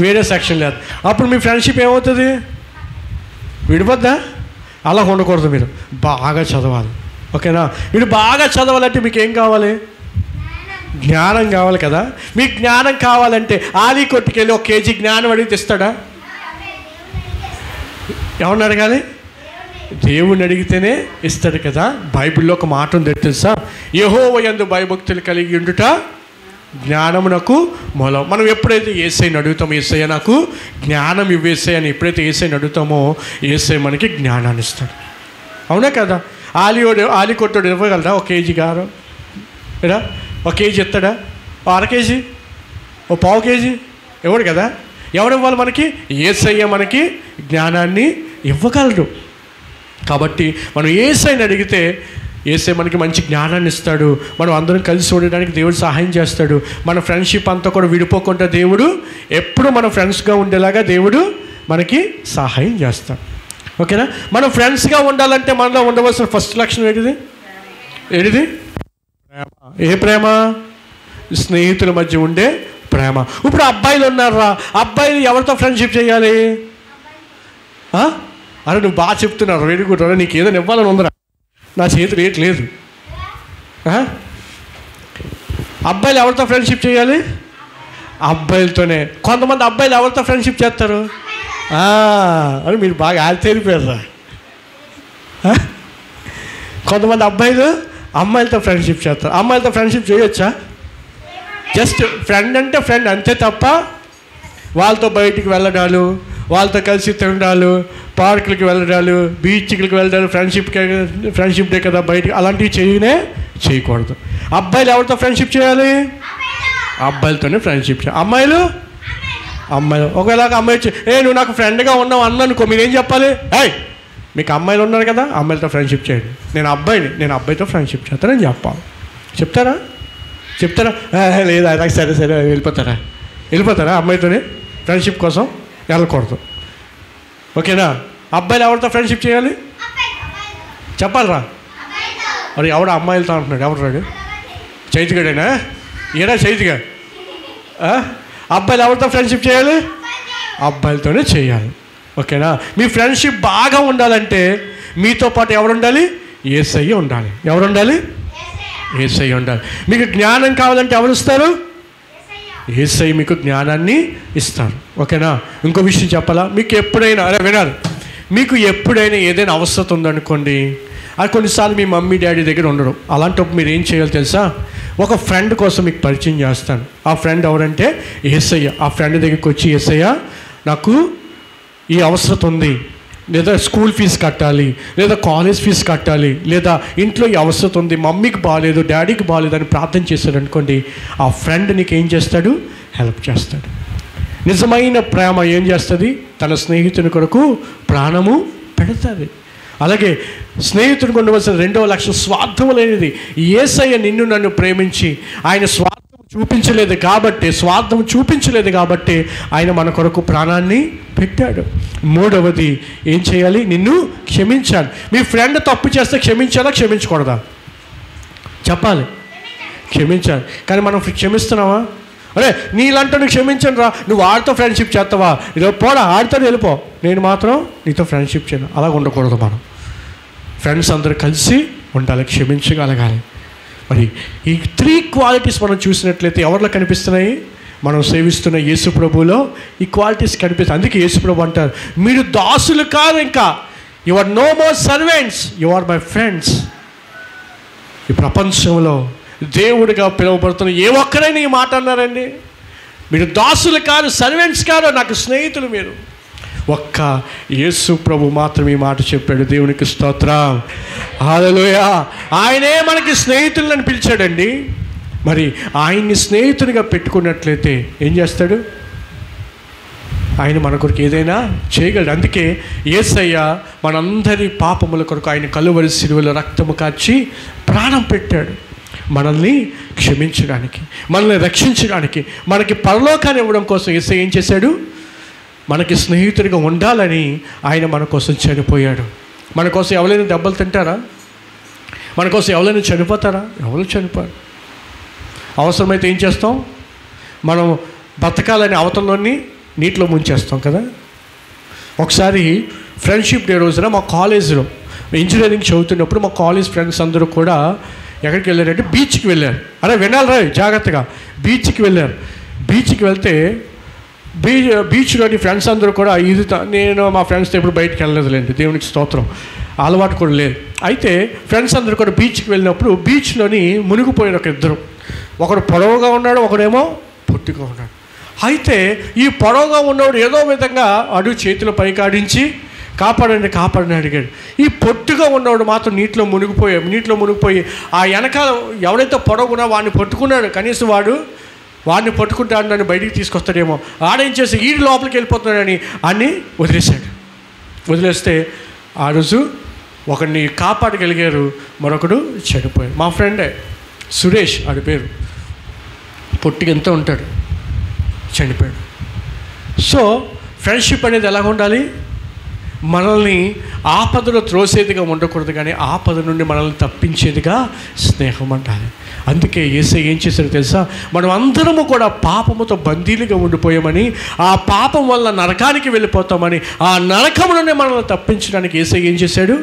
S1: వేరే సెక్షన్ లేదు. అప్పుడు మీ ఫ్రెండ్షిప్ ఏమవుతుంది? విడిపోద్దా? అలా ఉండకూడదు. మీరు బాగా చదవాలి, ఓకేనా? మీరు బాగా చదవాలంటే మీకు ఏం కావాలి? జ్ఞానం కావాలి కదా. మీకు జ్ఞానం కావాలంటే ఆలీ కొట్టుకెళ్ళి 1 కేజీ జ్ఞానం అడిగితే ఇస్తాడా? ఎవరిని అడగాలి? దేవుణ్ణి అడిగితేనే ఇస్తాడు కదా. బైబిల్లో ఒక మాట ఉంది తెలుసా? యెహోవా యందు భయభక్తులు కలిగి ఉండుట జ్ఞానమునకు మూలం. మనం ఎప్పుడైతే యేసయ్యని అడుగుతామో, యేసయ్య నాకు జ్ఞానం ఇవ్వేసాయి అని ఎప్పుడైతే యేసయ్యని అడుగుతామో, యేసయ్య మనకి జ్ఞానాన్ని ఇస్తాడు, అవునా కదా? ఆలి కొట్టుడు ఇవ్వగలరా 1 కేజీ గారు? ఏడా 1 కేజీ ఇస్తాడా? 1/2 కేజీ, 1/4 కేజీ ఇవ్వడు కదా. ఎవరు ఇవ్వాలి మనకి? యేసయ్య మనకి జ్ఞానాన్ని ఇవ్వగలడు. కాబట్టి మనం యేసయ్యని అడిగితే యేసయ్య మనకి మంచి జ్ఞానాన్ని ఇస్తాడు. మనం అందరం కలిసి ఉండడానికి దేవుడు సహాయం చేస్తాడు. మన ఫ్రెండ్షిప్ అంతా కూడా విడిపోకుండా దేవుడు ఎప్పుడు మన ఫ్రెండ్స్గా ఉండేలాగా దేవుడు మనకి సహాయం చేస్తాడు, ఓకేనా? మనం ఫ్రెండ్స్గా ఉండాలంటే మనలో ఉండవలసిన ఫస్ట్ లక్షణం ఏంటిది? ప్రేమ. ఏ ప్రేమ? స్నేహితుల మధ్య ఉండే ప్రేమ. ఇప్పుడు అబ్బాయిలు ఉన్నారా, అబ్బాయిలు ఎవరితో ఫ్రెండ్షిప్ చేయాలి? అరే నువ్వు బాగా చెప్తున్నారు, వెరీ గుడ్. అరే నీకు ఏదైనా ఇవ్వాలని ఉందరా, నా చేతి రేట్ లేదు. అబ్బాయిలు ఎవరితో ఫ్రెండ్షిప్ చేయాలి? అబ్బాయిలతోనే. కొంతమంది అబ్బాయిలు ఎవరితో ఫ్రెండ్షిప్ చేస్తారు? అని మీరు బాగా ఆరితేరిపోయారా? కొంతమంది అబ్బాయిలు అమ్మాయిలతో ఫ్రెండ్షిప్ చేస్తారు. అమ్మాయిలతో ఫ్రెండ్షిప్ చేయొచ్చా? జస్ట్ ఫ్రెండ్ అంటే ఫ్రెండ్ అంతే తప్ప వాళ్ళతో బయటికి వెళ్ళడాలు, వాళ్ళతో కలిసి తినడాలు, పార్కులకి వెళ్ళడాలు, బీచ్కి వెళ్ళడాలు, ఫ్రెండ్షిప్ డే కదా బయటికి, అలాంటివి చేయకూడదు. అబ్బాయిలు ఎవరితో ఫ్రెండ్షిప్ చేయాలి? అబ్బాయిలతోనే ఫ్రెండ్షిప్ చేయాలి. అమ్మాయిలు ఒకవేళ అమ్మాయి వచ్చి నువ్వు నాకు ఫ్రెండ్గా ఉన్నావు అన్నానుకో, మీరేం చెప్పాలి? మీకు అమ్మాయిలు ఉన్నారు కదా, అమ్మాయిలతో ఫ్రెండ్షిప్ చేయండి. నేను అబ్బాయితో ఫ్రెండ్షిప్ చేస్తానని చెప్పాలి. చెప్తారా? లేదా నాకు సరే వెళ్ళిపోతారా అమ్మాయితోనే ఫ్రెండ్షిప్ కోసం? వెళ్ళకూడదు, ఓకేనా? అబ్బాయిలు ఎవరితో ఫ్రెండ్షిప్ చేయాలి? చెప్పాలరా? మరి ఎవడు అమ్మాయిలతో అంటున్నాడు? ఎవరు రాడు? చైతిగాడేనా? ఏడా చైతిగా? అబ్బాయిలు ఎవరితో ఫ్రెండ్షిప్ చేయాలి? అబ్బాయిలతోనే చేయాలి, ఓకేనా? మీ ఫ్రెండ్షిప్ బాగా ఉండాలంటే మీతో పాటు ఎవరు ఉండాలి? యేసయ్య ఉండాలి. ఎవరు ఉండాలి? యేసయ్య ఉండాలి. మీకు జ్ఞానం కావాలంటే ఎవరు ఇస్తారు? యేసయ్య మీకు జ్ఞానాన్ని ఇస్తారు, ఓకేనా? ఇంకో విషయం చెప్పాలా? మీకు ఎప్పుడైనా వినాలి, మీకు ఎప్పుడైనా ఏదైనా అవసరం ఉందనుకోండి, అది కొన్నిసార్లు మీ మమ్మీ డాడీ దగ్గర ఉండడం, అలాంటప్పుడు మీరు ఏం చేయాలో తెలుసా? ఒక ఫ్రెండ్ కోసం మీకు పరిచయం చేస్తాను. ఆ ఫ్రెండ్ ఎవరంటే యేసయ్య. ఆ ఫ్రెండ్ దగ్గరికి వచ్చి, యేసయ్య నాకు ఈ అవసరం ఉంది, లేదా స్కూల్ ఫీజు కట్టాలి, లేదా కాలేజ్ ఫీజు కట్టాలి, లేదా ఇంట్లో ఈ అవసరం ఉంది, మమ్మీకి బాగాలేదు, డాడీకి బాగాలేదు అని ప్రార్థన చేశాడు అనుకోండి, ఆ ఫ్రెండ్ నీకు ఏం చేస్తాడు? హెల్ప్ చేస్తాడు. నిజమైన ప్రేమ ఏం చేస్తుంది? తన స్నేహితుని కొరకు ప్రాణము పెడతాది. అలాగే స్నేహితుడికి ఉండవలసిన 2వ లక్షణం స్వార్థం లేనిది. యేసయ్య నిన్ను నన్ను ప్రేమించి ఆయన స్వార్థం చూపించలేదు కాబట్టి ఆయన మన కొరకు ప్రాణాన్ని పెట్టాడు. 3వది ఏం చేయాలి? నిన్ను క్షమించాలి. మీ ఫ్రెండ్ తప్పు చేస్తే క్షమించాలా క్షమించకూడదా? చెప్పాలి. క్షమించాలి. కానీ మనం క్షమిస్తున్నావా? అరే నీలాంటి నువ్వు క్షమించను రా, నువ్వు ఆడితో ఫ్రెండ్షిప్ చేస్తావా, ఇలా పోడా ఆడితో వెళ్ళిపో, నేను మాత్రం నీతో ఫ్రెండ్షిప్ చేయను. అలా ఉండకూడదు. మనం ఫ్రెండ్స్ అందరూ కలిసి ఉండాలి, క్షమించగలగాలి. మరి ఈ 3 క్వాలిటీస్ మనం చూసినట్లయితే ఎవరిలో కనిపిస్తున్నాయి? మనం సేవిస్తున్న యేసు ప్రభువులో ఈ క్వాలిటీస్ కనిపిస్తాయి. అందుకే యేసు ప్రభు అంటారు, మీరు దాసులు కాదు, ఇంకా you are no more servants, you are my friends. ఈ ప్రపంచంలో దేవుడిగా పిలువబడుతున్న ఏ ఒక్కరైనా ఈ మాట అన్నారండి? మీరు దాసులు కాదు, సర్వెంట్స్ కాదు, నాకు స్నేహితులు మీరు. ఒక్క యేసు ప్రభు మాత్రం ఈ మాట చెప్పాడు. దేవునికి స్తోత్రం, హల్లెలూయా. ఆయనే మనకి స్నేహితులని పిలిచాడండి. మరి ఆయన్ని స్నేహితునిగా పెట్టుకున్నట్లయితే ఏం చేస్తాడు? ఆయన మన కొరకు ఏదైనా చేయగలడు. అందుకే యేసయ్య మనందరి పాపముల కొరకు ఆయన కలువరి శిలువలో రక్తము కార్చి ప్రాణం పెట్టాడు. మనల్ని క్షమించడానికి, మనల్ని రక్షించడానికి, మనకి పరలోకాన్ని ఇవ్వడం కోసం యేసయ్య ఏం చేశాడు? మనకి స్నేహితుడిగా ఉండాలని ఆయన మన కోసం చనిపోయాడు. మన కోసం ఎవరైనా దెబ్బలు తింటారా? మన కోసం ఎవరైనా చనిపోతారా? ఎవరు చనిపోరు. అవసరమైతే ఏం చేస్తాం? మనం బతకాలని అవతలని నీటిలో ముంచేస్తాం కదా. ఒకసారి ఫ్రెండ్షిప్ డే రోజున మా కాలేజీలో ఇంజనీరింగ్ చదువుతున్నప్పుడు మా కాలేజ్ ఫ్రెండ్స్ అందరూ కూడా ఎక్కడికి వెళ్ళారంటే బీచ్కి వెళ్ళారు. అరే వినాలి జాగ్రత్తగా, బీచ్కి వెళ్ళారు. బీచ్కి వెళ్తే బీచ్లోని ఫ్రెండ్స్ అందరూ కూడా ఈదుతా, నేను మా ఫ్రెండ్స్తో ఎప్పుడు బయటికి వెళ్ళలేదులేండి, దేవునికి స్తోత్రం, అలవాటు కూడా లేదు. అయితే ఫ్రెండ్స్ అందరూ కూడా బీచ్కి వెళ్ళినప్పుడు బీచ్లోని మునిగిపోయిన ఒక ఇద్దరు, ఒకడు పొడవుగా ఉన్నాడు, ఒకడేమో పొట్టిగా ఉన్నాడు. అయితే ఈ పొడవుగా ఉన్నవాడు ఏదో విధంగా అడుగు చేతుల పైకాడించి కాపాడండి కాపాడని అడిగాడు. ఈ పొట్టుగా ఉన్నవాడు మాత్రం నీటిలో మునిగిపోయి ఆ వెనకాల ఎవడైతే పొడవున్నా వాడిని పట్టుకున్నాడు. కనీసం వాడిని పట్టుకుంటాడని బయటికి తీసుకొస్తాడేమో, ఆడేం చేసి ఈడు లోపలికి వెళ్ళిపోతున్నాడని అన్ని వదిలేశాడు. వదిలేస్తే ఆ రోజు ఒకడిని కాపాడగలిగారు, మరొకడు చనిపోయాడు. మా ఫ్రెండే సురేష్, ఆడి పేరు, పొట్టిగా ఎంత ఉంటాడు, చనిపోయాడు. సో ఫ్రెండ్షిప్ అనేది ఎలాగ ఉండాలి? మనల్ని ఆపదలో త్రోసేదిగా ఉండకూడదు, కానీ ఆపద నుండి మనల్ని తప్పించేదిగా స్నేహం ఉండాలి. అందుకే యేసయ్య ఏం చేశారో తెలుసా? మనం అందరము కూడా పాపముతో బందీలుగా ఉండిపోయామని, ఆ పాపం వల్ల నరకానికి వెళ్ళిపోతామని, ఆ నరకం నుండి మనల్ని తప్పించడానికి యేసయ్య ఏం చేశాడు?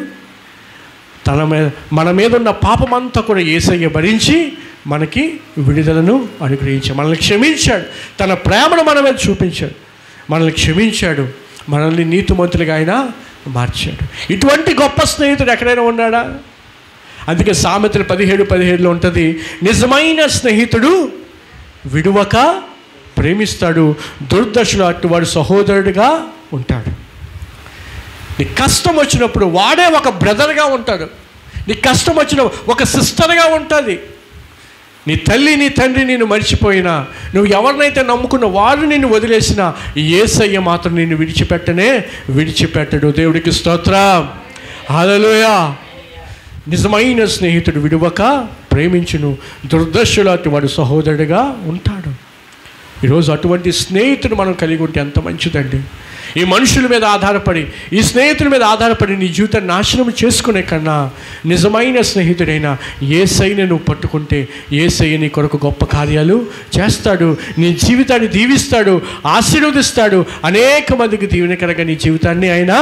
S1: మన మీద ఉన్న పాపమంతా కూడా యేసయ్య భరించి మనకి విడుదలను అనుగ్రహించాడు. మనల్ని క్షమించాడు, తన ప్రేమను మన మీద చూపించాడు, మనల్ని క్షమించాడు, మనల్ని నీతిమంతులుగా ఆయన మార్చాడు. ఇటువంటి గొప్ప స్నేహితుడు ఎక్కడైనా ఉన్నాడా? అందుకే సామెతలు 17:17 ఉంటుంది, నిజమైన స్నేహితుడు విడువక ప్రేమిస్తాడు, దుర్దశలో అట్టువాడు సహోదరుడిగా ఉంటాడు. నీ కష్టం వచ్చినప్పుడు వాడే ఒక బ్రదర్గా ఉంటాడు, నీ కష్టం వచ్చిన ఒక సిస్టర్గా ఉంటుంది. నీ తల్లి నీ తండ్రి నిన్ను మర్చిపోయినా, నువ్వు ఎవరినైతే నమ్ముకున్న వారు నిన్ను వదిలేసినా, యేసయ్య మాత్రం నిన్ను విడిచిపెట్టడు. దేవుడికి స్తోత్రం, హల్లెలూయా. నిజమైన స్నేహితుడు విడువక ప్రేమించును, దుర్దశలో అటువంటి సహోదరుడిగా ఉంటాడు. ఈరోజు అటువంటి స్నేహితుడు మనం కలిగి ఉంటే ఎంత మంచిదండి. ఈ మనుషుల మీద ఆధారపడి, ఈ స్నేహితుల మీద ఆధారపడి నీ జీవితాన్ని నాశనం చేసుకునే కన్నా, నిజమైన స్నేహితుడైన యేసయ్యని నువ్వు పట్టుకుంటే యేసయ్య నీ కొరకు గొప్ప కార్యాలు చేస్తాడు, నీ జీవితాన్ని దీవిస్తాడు, ఆశీర్వదిస్తాడు, అనేక మందికి దీవెనకరంగా నీ జీవితాన్ని ఆయన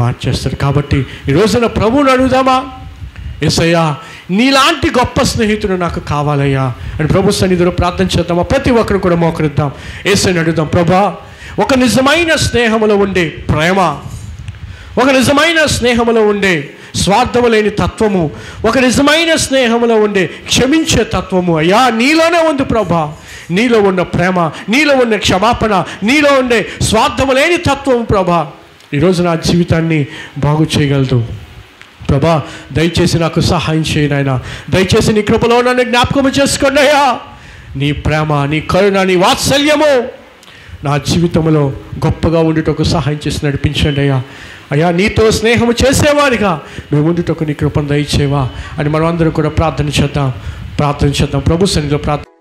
S1: మార్చేస్తాడు. కాబట్టి ఈ రోజున ప్రభువుని అడుగుదామా? యేసయ్యా, నీలాంటి గొప్ప స్నేహితుడు నాకు కావాలయ్యా అని ప్రభు సన్నిధిలో ప్రార్థన చేద్దామా? ప్రతి ఒక్కరు కూడా మోకరిద్దాం, యేసయ్యని అడుగుదాం. ప్రభా, ఒక నిజమైన స్నేహములో ఉండే ప్రేమ, ఒక నిజమైన స్నేహములో ఉండే స్వార్థము లేని తత్వము, ఒక నిజమైన స్నేహములో ఉండే క్షమించే తత్వము అయ్యా నీలోనే ఉంది ప్రభా. నీలో ఉన్న ప్రేమ, నీలో ఉన్న క్షమాపణ, నీలో ఉండే స్వార్థము లేని తత్వము ప్రభా ఈరోజు నా జీవితాన్ని బాగు చేయగలదు. ప్రభా, దయచేసి నాకు సహాయం చేయను ఆయన. దయచేసి నీ కృపలో నన్ను జ్ఞాపకము చేసుకోండి అయ్యా. నీ ప్రేమ, నీ కరుణ, నీ వాత్సల్యము నా జీవితంలో గొప్పగా ఉండుటకు సహాయం చేసి నడిపించండి అయ్యా. అయ్యా, నీతో స్నేహము చేసేవాడిగా మేము ఉండుటకు నీ కృపను దయచేవా అని మనం అందరూ కూడా ప్రార్థన చేద్దాం. ప్రభు సన్నిధిలో ప్రార్థన.